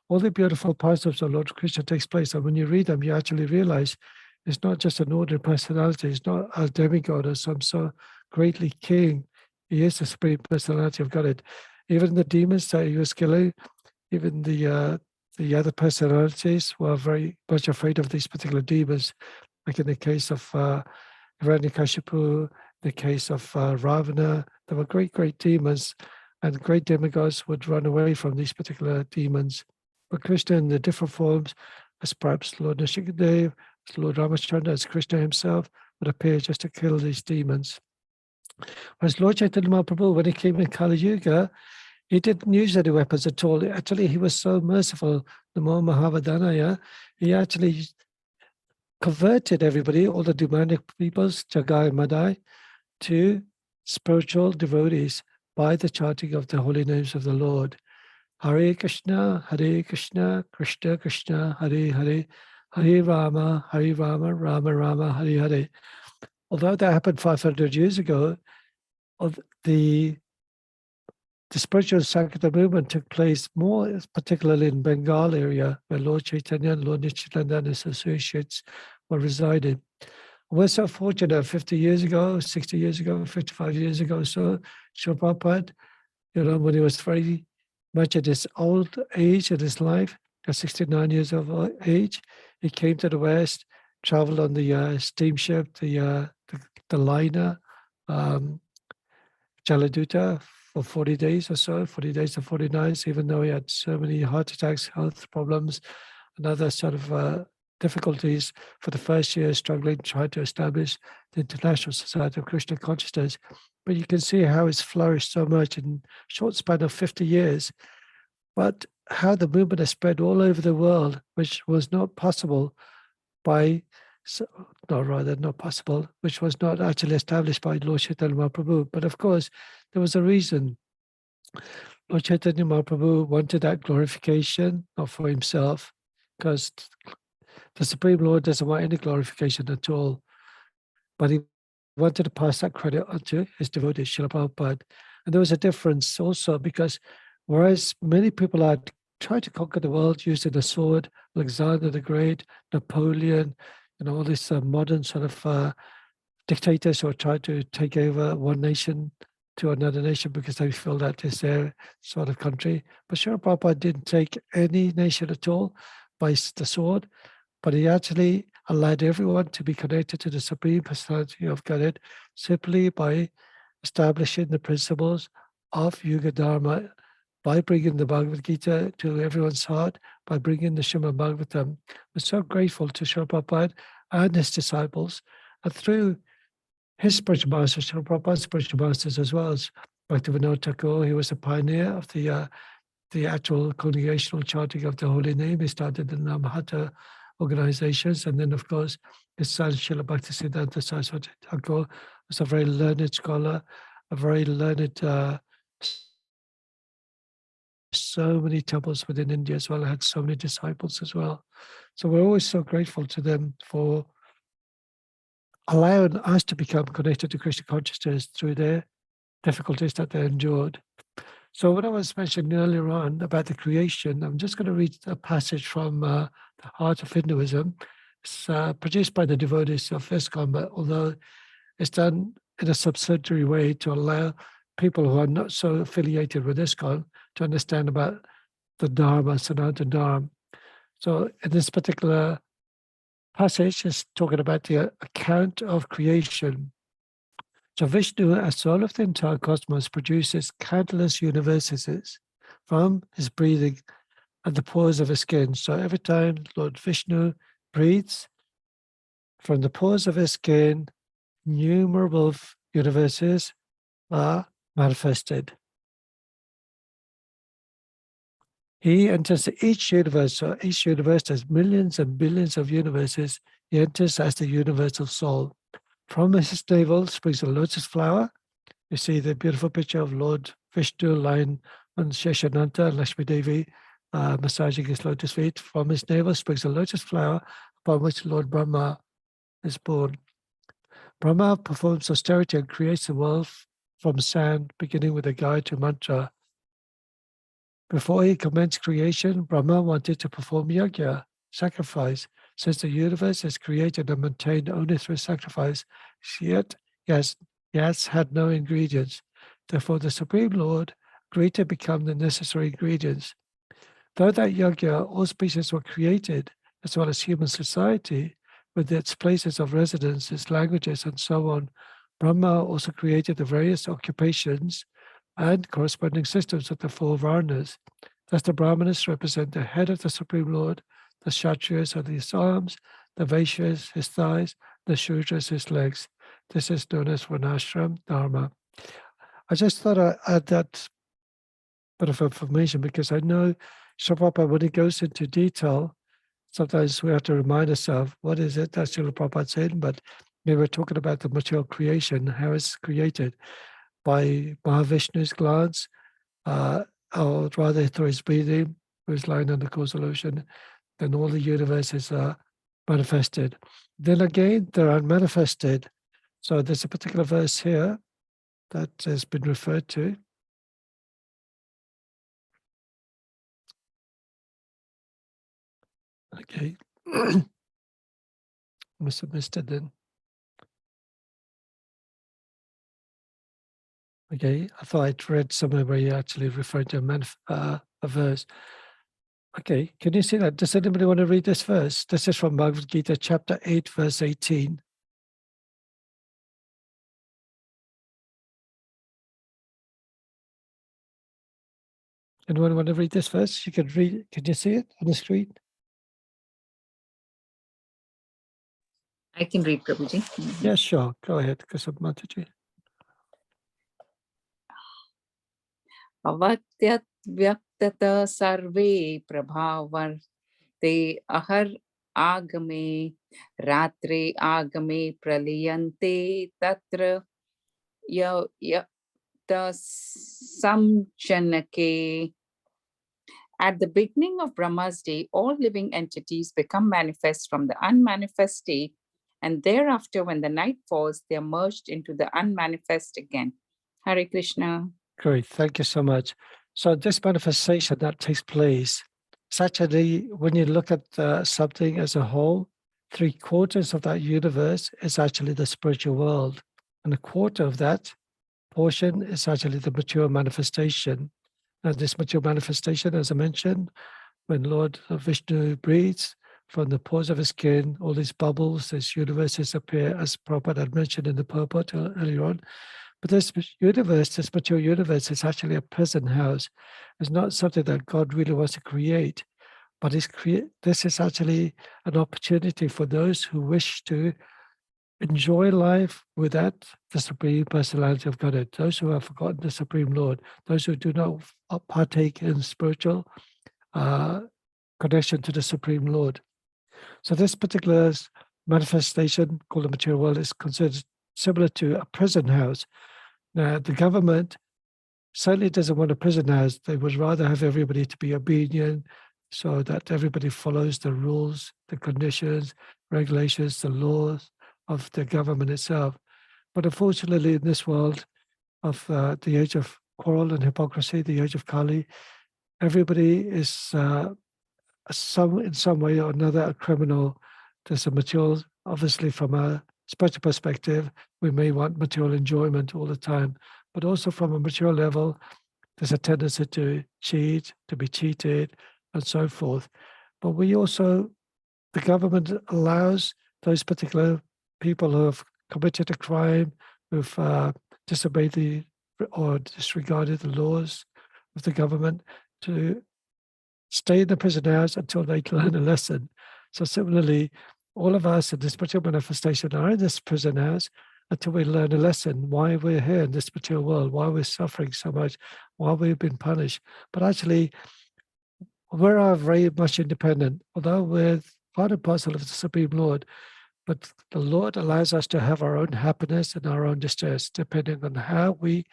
Speaker 3: all the beautiful pastimes of Lord Krishna takes place, and when you read them, you actually realize it's not just an ordinary personality, it's not a demigod or some so greatly king. He is the Supreme Personality of Godhead. Even the demons that he was killing, even the other personalities were very much afraid of these particular demons. Like in the case of Hiranyakashipu, the case of Ravana, there were great, great demons, and great demigods would run away from these particular demons. But Krishna in the different forms, as perhaps Lord Nrsimhadev, as Lord Ramachandra, as Krishna himself, would appear just to kill these demons. Whereas Lord Chaitanya Mahaprabhu, when he came in Kali Yuga, he didn't use any weapons at all. Actually, he was so merciful, Namo Mahavadhanaya, he actually converted everybody, all the demonic peoples, Jagai and Madai, to spiritual devotees by the chanting of the holy names of the Lord. Hare Krishna, Krishna Krishna, Hare Hare, Hare Rama, Rama Rama, Hare Hare. Although that happened 500 years ago, the spiritual Sankirtan movement took place more particularly in Bengal area, where Lord Chaitanya and Lord Nityananda and his associates were residing. We're so fortunate 50 years ago, 60 years ago, 55 years ago, so Srila Prabhupada, when he was very much at his old age in his life, at 69 years of age, he came to the West, traveled on the steamship, the liner, Jaladuta for 40 days or so, 40 days to 40 nights, even though he had so many heart attacks, health problems, and other sort of difficulties for the first year, struggling, trying to establish the International Society of Krishna Consciousness. But you can see how it's flourished so much in a short span of 50 years. But how the movement has spread all over the world, which was not possible by, not possible, which was not actually established by Lord Chaitanya Mahaprabhu. But of course, there was a reason. Lord Chaitanya Mahaprabhu wanted that glorification, not for himself, because the Supreme Lord doesn't want any glorification at all. But he wanted to pass that credit on to his devotee, Srila Prabhupada. And there was a difference also because whereas many people had tried to conquer the world using the sword, Alexander the Great, Napoleon, all these modern sort of dictators who are trying to take over one nation to another nation because they feel that is their sort of country. But Srila Prabhupada didn't take any nation at all by the sword, but he actually allowed everyone to be connected to the Supreme Personality of Godhead simply by establishing the principles of Yuga Dharma, by bringing the Bhagavad Gita to everyone's heart, by bringing the Srimad Bhagavatam. We're so grateful to Srila Prabhupada and his disciples, and through his spiritual masters, Srila Prabhupada's spiritual masters, as well as Bhaktivinoda Thakur. He was a pioneer of the actual congregational chanting of the holy name. He started the Namahata organizations, and then, of course, his son Srila Bhaktisiddhanta Saraswati Thakur was a very learned scholar, a very learned. So many temples within India as well. I had so many disciples as well. So we're always so grateful to them for allowing us to become connected to Krishna consciousness through their difficulties that they endured. So when I was mentioning earlier on about the creation, I'm just going to read a passage from the Heart of Hinduism. It's produced by the devotees of ISKCON, but although it's done in a subsidiary way to allow people who are not so affiliated with ISKCON to understand about the Dharma, Sanatana Dharma. So in this particular passage, is talking about the account of creation. So Vishnu, as soul of the entire cosmos, produces countless universes from his breathing and the pores of his skin. So every time Lord Vishnu breathes, from the pores of his skin, innumerable universes are manifested. He enters each universe, so each universe has millions and billions of universes. He enters as the universal soul. From his navel springs a lotus flower. You see the beautiful picture of Lord Vishnu lying on Sheshananta and Lakshmi Devi massaging his lotus feet. From his navel springs a lotus flower upon which Lord Brahma is born. Brahma performs austerity and creates the world from sand, beginning with a Gayatri mantra. Before he commenced creation, Brahma wanted to perform yajna, sacrifice. Since the universe is created and maintained only through sacrifice, yet he has had no ingredients. Therefore, the Supreme Lord agreed to become the necessary ingredients. Though that yajna, all species were created, as well as human society, with its places of residence, its languages, and so on, Brahma also created the various occupations and corresponding systems of the four Varnas. Thus, the Brahmanas represent the head of the Supreme Lord, the Kshatriyas are his arms, the Vaishyas his thighs, the Shudras his legs. This is known as Varnashram Dharma. I just thought I'd add that bit of information because I know Srila Prabhupada, when he goes into detail, sometimes we have to remind ourselves, what is it that Srila Prabhupada said? But we were talking about the material creation, how it's created by Mahavishnu's glance, or rather through his breathing, through his lying on the causal ocean, then all the universes are manifested. Then again, they're unmanifested. So there's a particular verse here that has been referred to. Okay. Must have missed it then. Okay, I thought I'd read somewhere where you actually referred to a verse. Okay, can you see that? Does anybody want to read this verse? This is from Bhagavad Gita, chapter 8, verse 18. Anyone want to read this verse? You can read. Can you see it on the screen?
Speaker 7: I can read, Prabhuji.
Speaker 3: Yeah, sure. Go ahead, Mataji.
Speaker 7: Avatyat vyaktata sarve prabhavar te ahar agame ratre agame praliyante tatra samchanake. At the beginning of Brahma's day, all living entities become manifest from the unmanifest state, and thereafter, when the night falls, they are merged into the unmanifest again. Hare Krishna.
Speaker 3: Great, thank you so much. So this manifestation that takes place, it's actually, when you look at something as a whole, 3/4 of that universe is actually the spiritual world, and a quarter of that portion is actually the mature manifestation. And this mature manifestation, as I mentioned, when Lord Vishnu breathes from the pores of his skin, all these bubbles, these universes appear, as Prabhupada had mentioned in the purport earlier on. But this universe, this mature universe, is actually a prison house. It's not something that God really wants to create, but this is actually an opportunity for those who wish to enjoy life without the Supreme Personality of Godhead, those who have forgotten the Supreme Lord, those who do not partake in spiritual connection to the Supreme Lord. So this particular manifestation called the material world is considered similar to a prison house. Now, the government certainly doesn't want a prison house. They would rather have everybody to be obedient so that everybody follows the rules, the conditions, regulations, the laws of the government itself. But unfortunately, in this world of the age of quarrel and hypocrisy, the age of Kali, everybody is in some way or another a criminal. There's a material, obviously from a spiritual perspective, we may want material enjoyment all the time, but also from a material level, there's a tendency to cheat, to be cheated, and so forth. But we also, the government allows those particular people who have committed a crime, who've disobeyed or disregarded the laws of the government, to stay in the prison house until they learn a lesson. So similarly, all of us in this particular manifestation are in this prison house until we learn a lesson, why we're here in this material world, why we're suffering so much, why we've been punished. But actually, we're very much independent, although we're part and parcel of the Supreme Lord, but the Lord allows us to have our own happiness and our own distress, depending on how we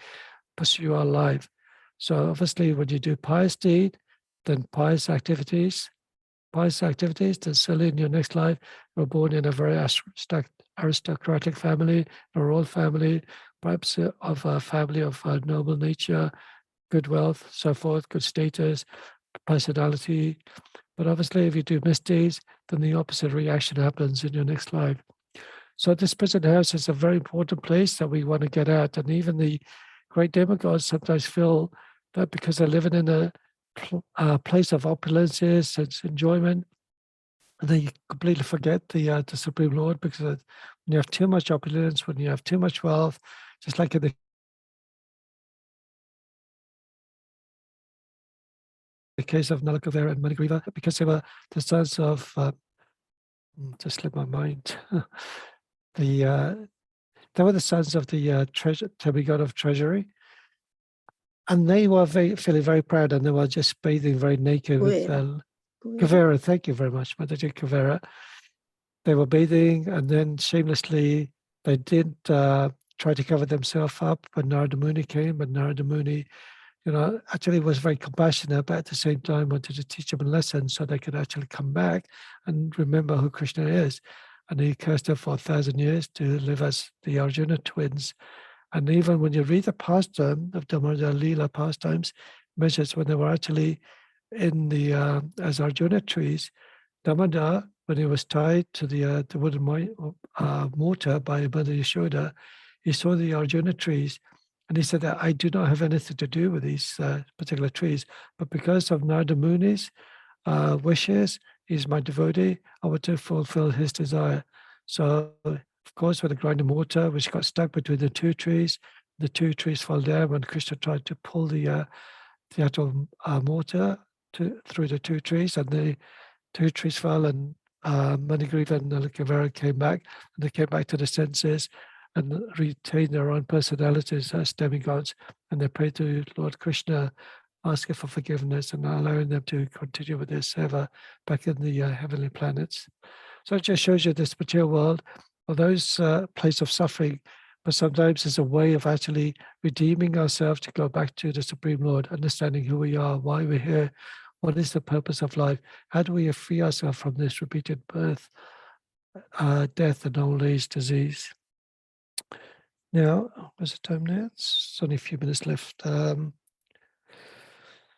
Speaker 3: pursue our life. So obviously, when you do pious deed, then pious activities, then certainly in your next life, you're born in a very aristocratic family, a royal family, perhaps of a family of noble nature, good wealth, so forth, good status, personality. But obviously, if you do misdeeds, then the opposite reaction happens in your next life. So this prison house is a very important place that we want to get at. And even the great demigods sometimes feel that because they're living in a place of opulences and enjoyment, they completely forget the Supreme Lord, because when you have too much opulence, when you have too much wealth, just like in the case of Nalakavera and Manigriva, because they were the sons of, just slipped my mind, they were the sons of the demigod of treasury, and they were feeling very proud, and they were just bathing very naked with Kavera. Thank you very much, Mataji Kavera. They were bathing, and then shamelessly they did try to cover themselves up when Narada Muni came. But Narada Muni, actually was very compassionate, but at the same time wanted to teach them a lesson so they could actually come back and remember who Krishna is. And he cursed them for 1,000 years to live as the Arjuna twins. And even when you read the pastime of Damodara Leela pastimes, measures when they were actually in the as Arjuna trees, Damodara, when he was tied to the wooden mortar by Mother Yashoda, he saw the Arjuna trees, and he said that I do not have anything to do with these particular trees, but because of Narada Muni's wishes, he's my devotee, I want to fulfill his desire. So, of course, with the grinding mortar, which got stuck between the two trees fell down when Krishna tried to pull the the actual mortar through the two trees, and the two trees fell, and Manigriva and Nalikavara came back, and they came back to the senses and retained their own personalities as demigods, and they prayed to Lord Krishna, asking for forgiveness and allowing them to continue with their seva back in the heavenly planets. So it just shows you this material world, although it's a place of suffering, but sometimes it's a way of actually redeeming ourselves to go back to the Supreme Lord, understanding who we are, why we're here, what is the purpose of life, how do we free ourselves from this repeated birth, death, and old age disease. Now, what's the time now? It's only a few minutes left.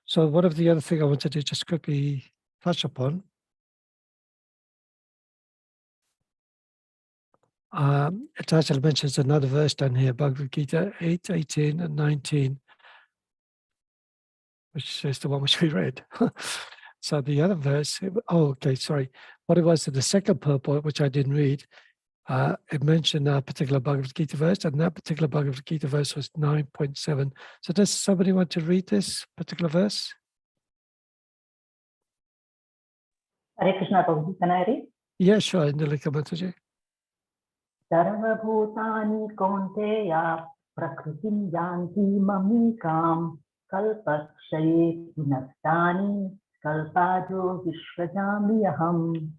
Speaker 3: So one of the other thing I wanted to just quickly touch upon, it actually mentions another verse down here, Bhagavad Gita 8, 18, and 19, which is the one which we read. So the other verse, sorry. What it was in the second purport, which I didn't read, it mentioned a particular Bhagavad Gita verse, and that particular Bhagavad Gita verse was 9.7. So does somebody want to read this particular verse?
Speaker 6: Hare Krishna, Prabhu. Can I read?
Speaker 3: Yeah, sure, Indalika Mataji.
Speaker 6: Sarvabhutani Kaunteya Prakritim Yanti Mamikam Kalpakshaye Punastani Kalpajo Vishvajamiyaham.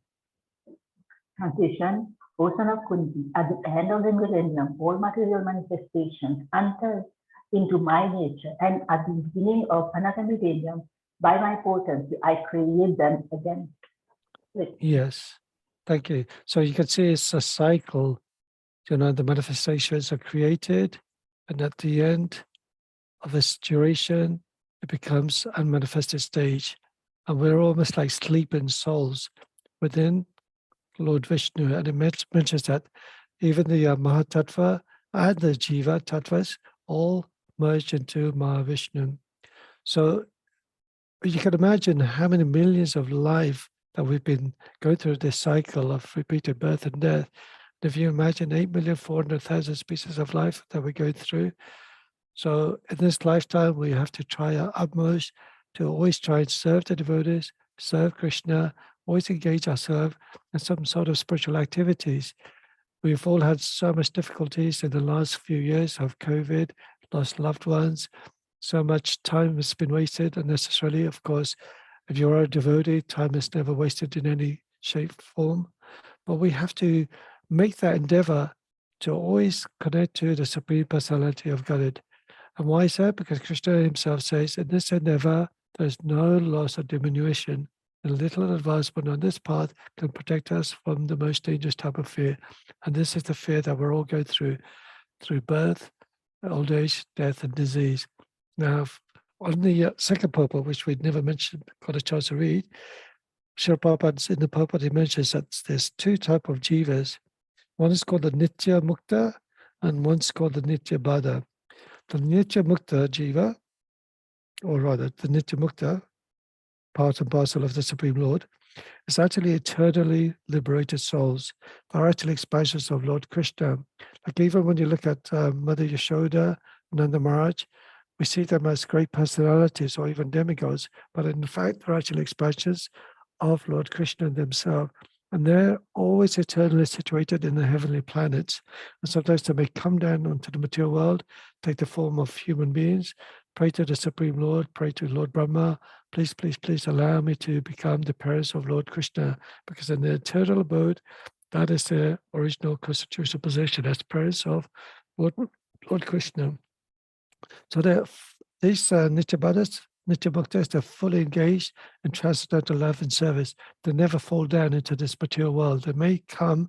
Speaker 6: Translation: O son of Kunti, at the end of the millennium, all material manifestations enter into my nature, and at the beginning of another millennium, by my potency, I create them again.
Speaker 3: Yes, thank you. So you can see it's a cycle. The manifestations are created, and at the end of its duration, it becomes unmanifested stage. And we're almost like sleeping souls within Lord Vishnu. And it mentions that even the Mahatattva and the Jiva Tattvas all merged into Mahavishnu. So you can imagine how many millions of lives that we've been going through this cycle of repeated birth and death. And if you imagine 8,400,000 species of life that we're going through, so in this lifetime, we have to try our utmost to always try and serve the devotees, serve Krishna, always engage ourselves in some sort of spiritual activities. We've all had so much difficulties in the last few years of COVID, lost loved ones, so much time has been wasted unnecessarily. Of course, if you're a devotee, time is never wasted in any shape, form. But we have to make that endeavor to always connect to the Supreme Personality of Godhead. And why is that? Because Krishna himself says, in this endeavor, there's no loss or diminution. A little advancement on this path can protect us from the most dangerous type of fear. And this is the fear that we're all going through birth, old age, death, and disease. Now, on the second purport, which we'd never mentioned, got a chance to read, Srila Prabhupada, in the purport, he mentions that there's two types of jivas. One is called the Nitya Mukta, and one's called the Nitya Bada. The Nitya Mukta jiva, or rather, the Nitya Mukta, part and parcel of the Supreme Lord, is actually eternally liberated souls. They're actually expansions of Lord Krishna. Like even when you look at Mother Yashoda, Nanda Maharaj, we see them as great personalities or even demigods, but in fact, they're actually expansions of Lord Krishna themselves. And they're always eternally situated in the heavenly planets. And sometimes they may come down onto the material world, take the form of human beings, pray to the Supreme Lord, pray to Lord Brahma, please, please, please allow me to become the parents of Lord Krishna, because in the eternal abode, that is their original constitutional position as parents of Lord Krishna. So these Nityabadas, Nityabhaktas, they're fully engaged in transcendental love and service. They never fall down into this material world. They may come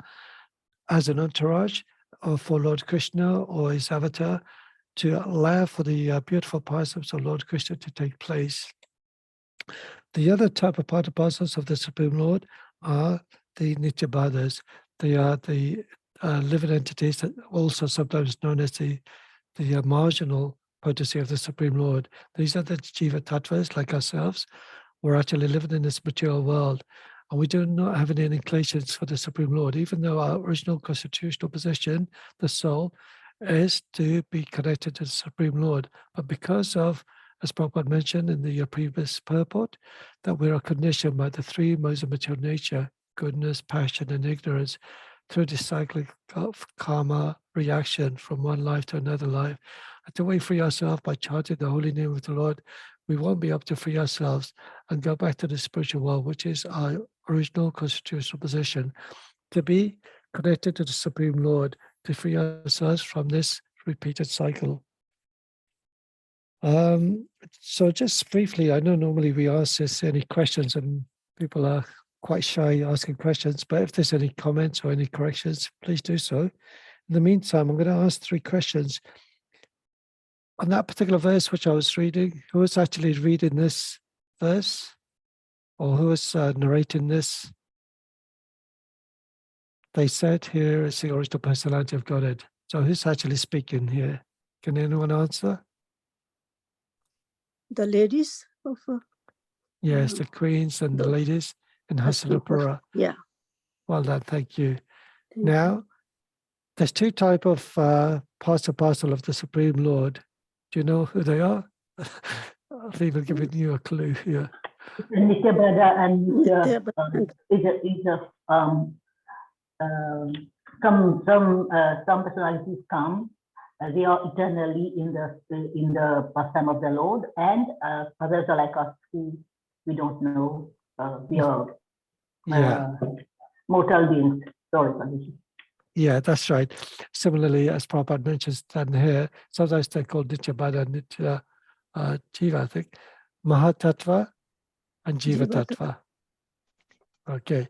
Speaker 3: as an entourage or for Lord Krishna or his avatar to allow for the beautiful pastimes of Lord Krishna to take place. The other type of part and parcels of the Supreme Lord are the Nityabadas. They are the living entities that also sometimes known as the marginal potency of the Supreme Lord. These are the Jiva Tattvas, like ourselves. We're actually living in this material world, and we do not have any inclinations for the Supreme Lord, even though our original constitutional position, the soul, is to be connected to the Supreme Lord. But because of as Prabhupada mentioned in the previous purport, that we are conditioned by the three modes of material nature, goodness, passion, and ignorance, through the cyclic of karma reaction from one life to another life. Until we free ourselves by chanting the holy name of the Lord, we won't be able to free ourselves and go back to the spiritual world, which is our original constitutional position, to be connected to the Supreme Lord, to free ourselves from this repeated cycle. So just briefly, I know normally we ask this any questions and people are quite shy asking questions, but if there's any comments or any corrections, please do so. In the meantime, I'm going to ask 3 questions. On that particular verse which I was reading, who was actually reading this verse? Or who was narrating this? They said here is the original personality of Godhead. So who's actually speaking here? Can anyone answer?
Speaker 5: The ladies of
Speaker 3: Yes, the queens and the
Speaker 5: those-
Speaker 3: ladies in
Speaker 5: Hastinapura.
Speaker 3: Hastinapura.
Speaker 5: Yeah.
Speaker 3: Well done, thank you.
Speaker 5: Thank you.
Speaker 3: Now, there's 2 type of parts and parcel of the Supreme Lord. Do you know who they are? I've even given you a clue here.
Speaker 6: Nityabada and
Speaker 5: Nityabada.
Speaker 6: some personalities come. They are eternally in the pastime of the Lord, and others are like us who we don't know. We are
Speaker 3: Yeah.
Speaker 6: mortal beings. Sorry, Prabhuji.
Speaker 3: Yeah, that's right. Similarly, as Prabhupada mentions down here, sometimes they're called Nityabada, Nitya Jiva, I think. Mahatattva and Jiva
Speaker 5: Jiva
Speaker 3: Tattva. Okay.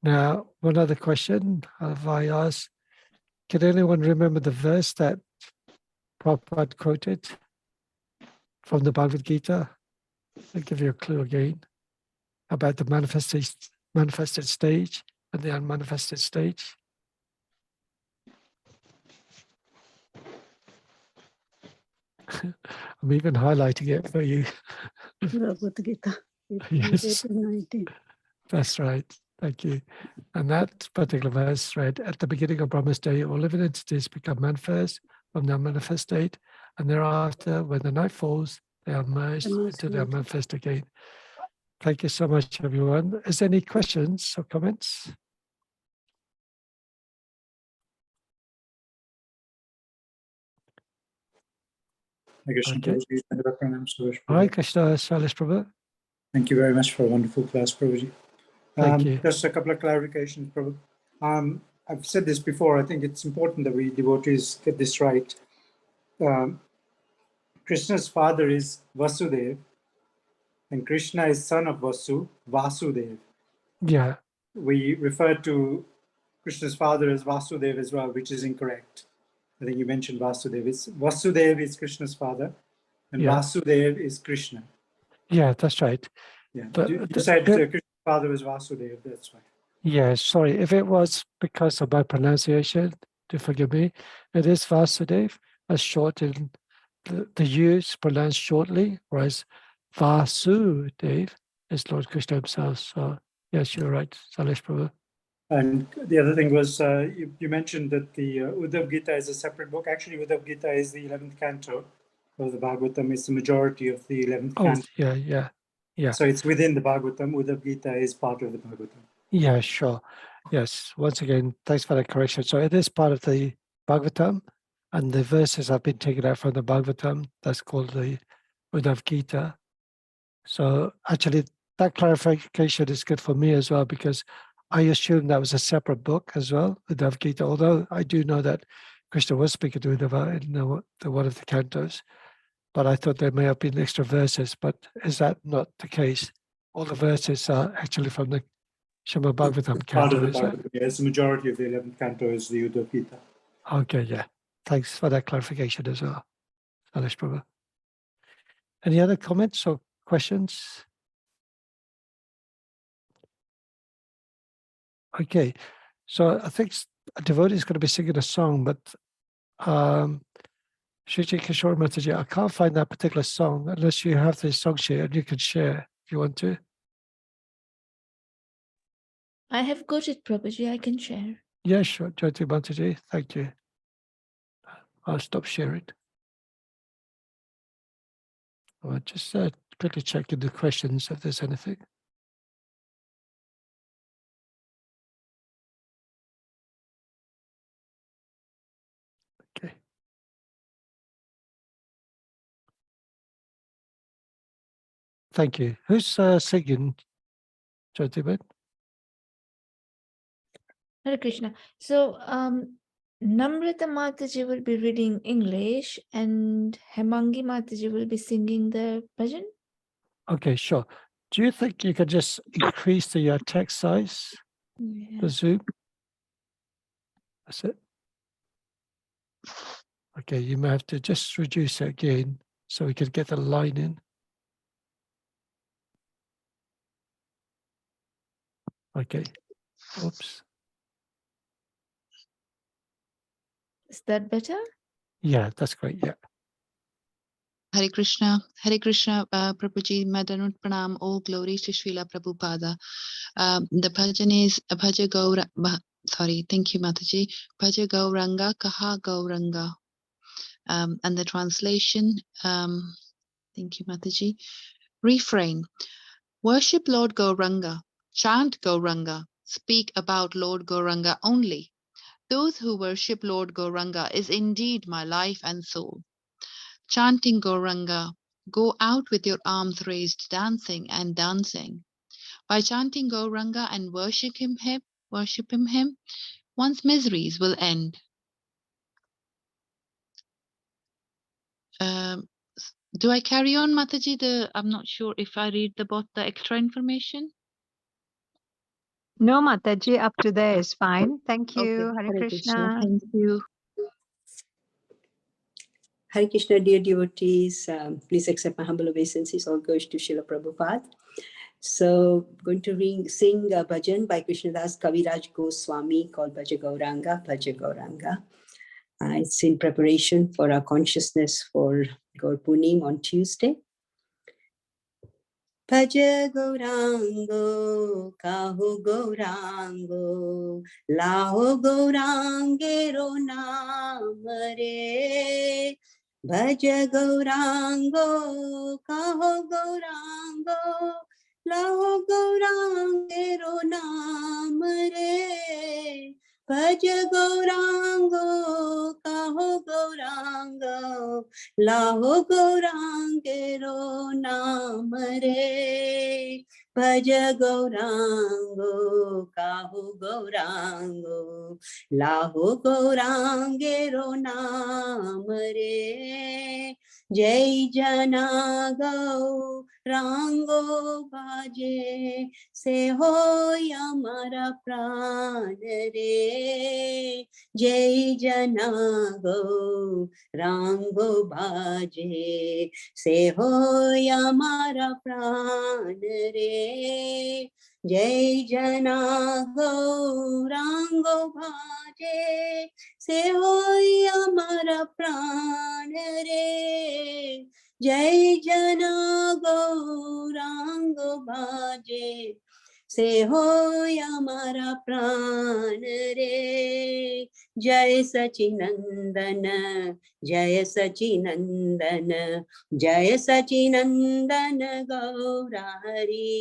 Speaker 3: Now, one other question have I asked. Can anyone remember the verse that Prabhupada quoted from the Bhagavad Gita? I'll give you a clue again about the manifested stage and the unmanifested stage. I'm even highlighting it for you.
Speaker 5: Bhagavad Gita.
Speaker 3: Yes.
Speaker 5: 19.
Speaker 3: That's right. Thank you. And that particular verse read, at the beginning of Brahma's day, all living entities become manifest from their manifest state, and thereafter, when the night falls, they are merged into their manifest again. Thank you so much, everyone. Is there any questions or comments?
Speaker 8: Hare Krishna,
Speaker 3: Okay.
Speaker 8: Prabhuji. Dandava pranam, Suresh
Speaker 3: Hi,
Speaker 8: Prabhu.
Speaker 3: Krishna, Shailesh Prabhu.
Speaker 8: Thank you very much for a wonderful class, Prabhuji.
Speaker 3: Thank you.
Speaker 8: Just a couple of clarifications, Prabhu. I've said this before. I think it's important that we devotees get this right. Krishna's father is Vasudev, and Krishna is son of Vasudev.
Speaker 3: Yeah,
Speaker 8: We refer to Krishna's father as Vasudev as well, which is incorrect. I think you mentioned Vasudev. Vasudev is Krishna's father, and
Speaker 3: Yeah.
Speaker 8: Vasudev is Krishna.
Speaker 3: yeah, that's right.
Speaker 8: Yeah,
Speaker 3: But
Speaker 8: you said Krishna's father was Vasudev. That's right.
Speaker 3: yeah, sorry. If it was because of my pronunciation, do forgive me. It is Vasudev, as short in the U is pronounced shortly, whereas Vasudev is Lord Krishna himself. So yes, you're right, Shailesh Prabhu.
Speaker 8: And the other thing was, you mentioned that the Uddhav Gita is a separate book. Actually, Uddhav Gita is the 11th canto of the Bhagavatam. It's the majority of the 11th
Speaker 3: Oh,
Speaker 8: canto.
Speaker 3: yeah.
Speaker 8: So it's within the Bhagavatam. Uddhav Gita is part of the Bhagavatam.
Speaker 3: Yeah, sure. Yes, once again, thanks for that correction. So it is part of the Bhagavatam, and the verses have been taken out from the Bhagavatam. That's called the Uddhav Gita. So actually, that clarification is good for me as well, because I assumed that was a separate book as well, Uddhav Gita, although I do know that Krishna was speaking to Uddhava in the one of the cantos, but I thought there may have been extra verses, but is that not the case? All the verses are actually from the Srimad Bhagavatam
Speaker 8: Part of
Speaker 3: canto,
Speaker 8: the
Speaker 3: is it?
Speaker 8: Bhagavatam. Yes, the majority of the 11th canto is the Uddhav Gita.
Speaker 3: Okay, yeah. Thanks for that clarification as well, Shailesh Prabhu. Any other comments or questions? Okay, so I think a devotee is going to be singing a song, but Shriji Kishore Mataji, I can't find that particular song unless you have the song sheet and you can share if you want to.
Speaker 4: I have got it, Prabhuji. I can share.
Speaker 3: Yeah, sure, Jyoti Mataji, thank you. I'll stop sharing. I'll just quickly check in the questions if there's anything. Okay. Thank you. Who's singing, Jyotiben?
Speaker 4: Hare Krishna. So, Namrata Mataji will be reading English and Hemangi Mataji will be singing the bhajan.
Speaker 3: Okay, sure. Do you think you could just increase the text size,
Speaker 4: Yeah.
Speaker 3: the Zoom? That's it. Okay, you may have to just reduce it again so we can get the line in. Okay. Oops.
Speaker 4: Is that better?
Speaker 3: Yeah, that's great. Yeah.
Speaker 9: Hare Krishna, Prabhuji, Madanut Pranam, all glory to Srila Prabhupada. The bhajan is Bhaja Gaura, sorry, thank you, Mataji. Bhaja Gauranga, Kaha Gauranga. And the translation, thank you, Mataji. Refrain, worship Lord Gauranga, chant Gauranga, speak about Lord Gauranga only. Those who worship Lord Gauranga is indeed my life and soul. Chanting Gauranga, go out with your arms raised, dancing and dancing. By chanting Gauranga and worshiping him, one's miseries will end. Do I carry on, Mataji? I'm not sure if I read the extra information.
Speaker 10: No, Mataji, up to there is fine. Thank you.
Speaker 9: Okay.
Speaker 10: Hare Krishna.
Speaker 9: Thank you.
Speaker 11: Hare Krishna, dear devotees, please accept my humble obeisances. All goes to Srila Prabhupada. So, going to sing a bhajan by Krishnadas Kaviraj Goswami called Bhaja Gauranga, Bhaja Gauranga. It's in preparation for our consciousness for Gaur Punim on Tuesday. Bhaja Gaurango, Kaho Gaurango, Lao Gaurangero Namare. Bhaja Gaurango, Kaho Gaurango, Lao Gaurangero Namare. Bhaja Gaurango, Kaho Gaurango, Lao Gaurangero Namare. Bhaja Gaurango, Kaho Gaurango, Lao Gaurangero Namare. Jai Jana Gaurango Bhaje, se hoy amara pran re. Jai Jana Gaurango Bhaje, se hoy amara pran re. Jai Jana Gaurango Bhaje, se hoy amara pran re. Jai Jana Gaurango Bhaje, se hoy amara pran re. Jai Sachinandana, Jai Sachinandana, Jai Sachinandana Gaurari.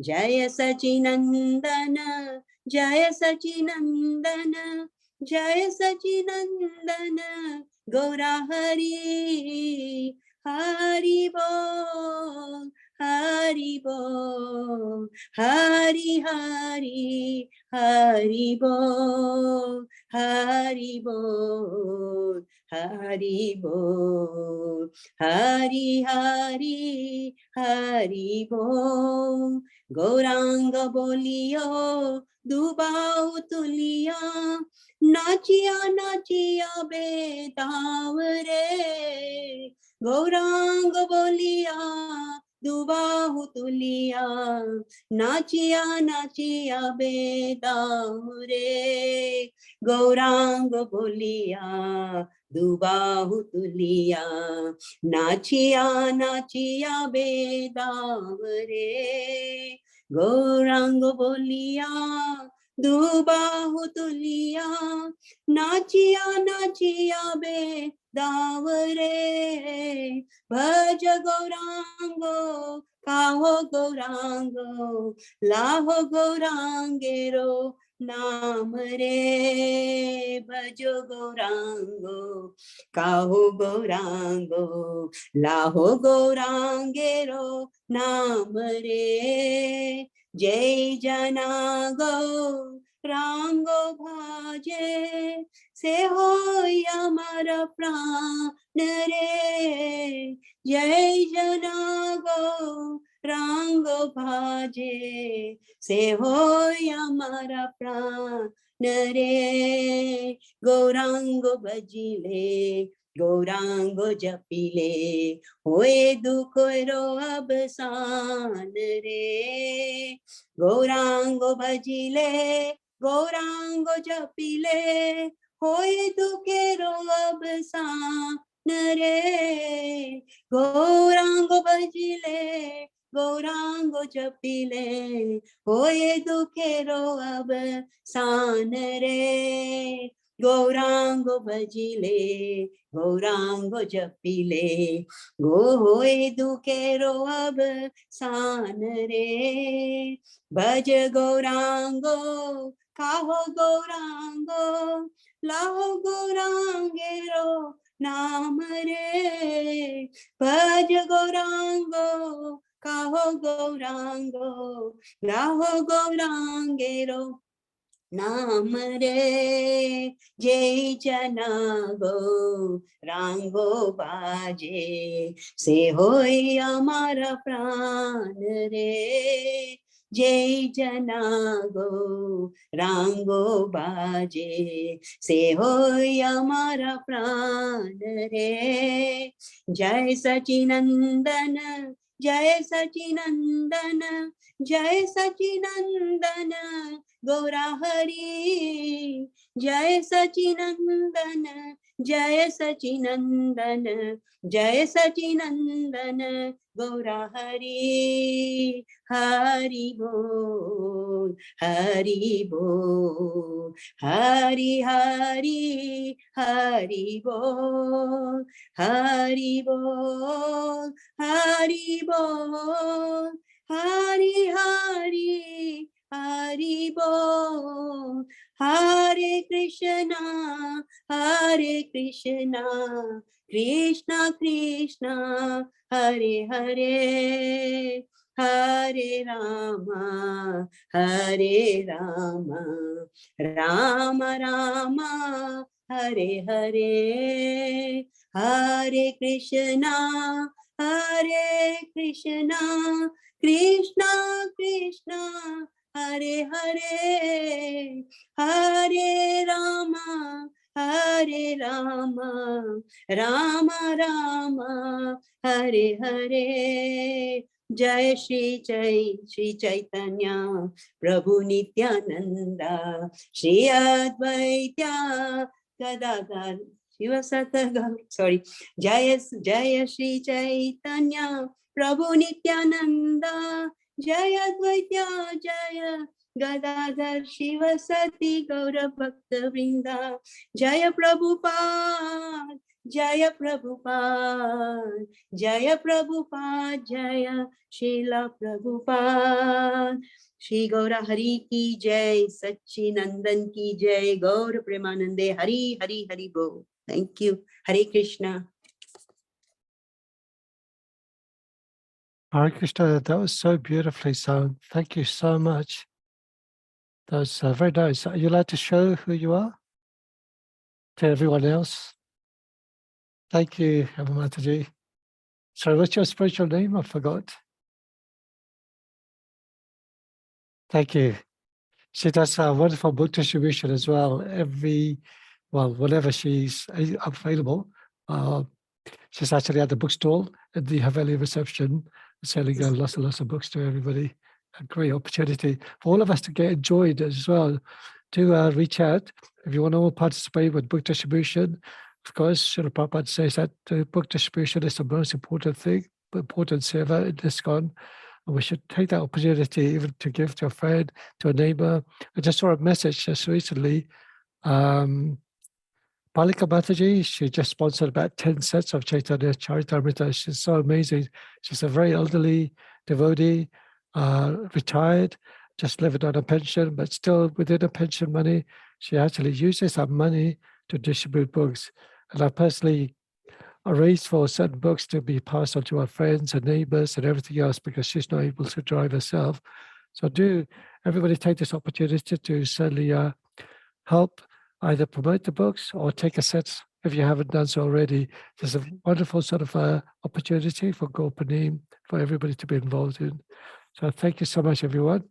Speaker 11: Jaya Sachinandana, Jaya Sachinandana, Jaya Sachinandana, Gaura Hari, Hari Bol, Hari Bol, Hari Hari, Hari Bol, Hari Bol, Hari Bol, Hari Hari, Hari Bol. Gauranga bolio, dubau tuliya, nachiya nachiya betavre. Gauranga bolio, dubau tuliya, nachiya nachiya betavre. Gauranga bolio, dubau tuliya, nachiya nachiya bedavre. Gauranga boliya, dubahu tuliya, nachiya nachiya Davare, Bhaj Gaurango, Kaho Gaurango, Laho Gaurangero, Namare, Bhajo Gaurango, Kaho Gaurango, Laho Gaurangero, Namare, Jai Janago, Rango Bhaje, Se hoy amara pran re, Jai Janago, Rango Bhaje, Se hoy amara pran re, Gaurango Bajile, Gaurango Japile, Hoye Dukhoro Absan re, Gaurango Bajile, Gaurango Japile, Hoye Dukhero Absan re, Gaurango Bajile, Gaurango Japile, Hoye Dukhero Absan re, Gaurango Bajile, Gaurango Japile, Hoye Dukhero Absan re, Bhaj Gaurango, Kaho Gaurango, Laho Gaurangero, Namare, Bhaj Gaurango, Kaho Gaurango, Laho Gaurangero, Namare, Jai Janago, Rango Baje, Se hoy amara pran re, Jai Janago, Rango Baje, Se hoy amara pran re, Jai Sachinandana, Jai Sachinandana, Jai Sachinandana, Gaura Hari, Jai Sachinandana, Jai Sachinandana, Jai Sachinandana, Gaura Hari, Hari Bol, Hari Bol, Hari Hari, Hari Bol, Hari Bol, Hari Bol, Hari Hari, Hari Bol, Hare Krishna, Hare Krishna, Krishna Krishna, Hare Hare, Hare Rama, Hare Rama, Rama Rama, Hare Hare, Hare Krishna, Hare Krishna, Krishna Krishna, Hare Hare, Hare Rama, Hare Rama, Rama Rama, Hare Hare. Jai Shri Chaitanya, Prabhu Nityananda, Shri Advaita Gadadhar Shivasata, sorry, Jaya Shri Chaitanya, Prabhu Nityananda, Jaya Advaita Jaya Gadadhar Shivasati Gaura Bhakta Vrinda, Jaya Prabhupada, Jaya Prabhupada, Jaya Prabhupada, Jaya Srila Prabhupada. Shri Gaura Hari ki Jai, Satchinandan ki Jai, Gaura Premanande, Hari Hari Hari Bo. Thank you. Hare Krishna.
Speaker 3: Hare Krishna, that was so beautifully sung. Thank you so much. That was very nice. Are you allowed to show who you are to everyone else? Thank you, Mataji. Sorry, what's your spiritual name? I forgot. Thank you. She does a wonderful book distribution as well. Whenever she's available, she's actually at the bookstall at the Haveli reception, selling lots and lots of books to everybody. A great opportunity for all of us to get enjoyed as well. To reach out if you want to all participate with book distribution. Of course, Srila Prabhupada says that the book distribution is the most important thing, important server in ISKCON. And we should take that opportunity even to give to a friend, to a neighbor. I just saw a message just recently. Palika Mataji, she just sponsored about 10 sets of Chaitanya Charitamrita. She's so amazing. She's a very elderly devotee, retired, just living on a pension, but still within a pension money, she actually uses her money to distribute books. And I personally arranged for certain books to be passed on to her friends and neighbors and everything else because she's not able to drive herself. So do everybody take this opportunity to certainly help either promote the books or take a set if you haven't done so already. There's a wonderful sort of opportunity for Gopanim for everybody to be involved in. So thank you so much, everyone.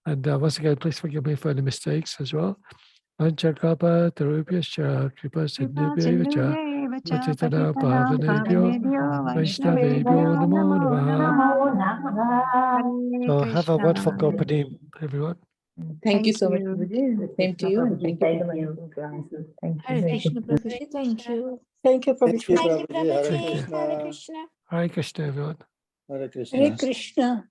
Speaker 3: And once again, please forgive me for any mistakes as well. Anchagaba, Darubhyascha, Kripa Sindhubhya, Patitana Bhavanebhyo, Vaishnavebhyo Namo Namaha. So have a wonderful Gopanim, everyone.
Speaker 7: Thank you so much,
Speaker 10: you.
Speaker 7: Prabhuji. Same to you, and thank you for the
Speaker 6: Thank you.
Speaker 7: wonderful classes. Thank
Speaker 4: Hare
Speaker 7: you.
Speaker 4: Krishna, Prabhuji. Thank you.
Speaker 5: Thank you,
Speaker 12: Thank you,
Speaker 5: Prabhuji.
Speaker 12: Prabhuji. Hare
Speaker 3: Thank you.
Speaker 12: Krishna.
Speaker 3: Hare Krishna, everyone.
Speaker 12: Hare
Speaker 5: Hare
Speaker 12: Krishna.
Speaker 5: Krishna.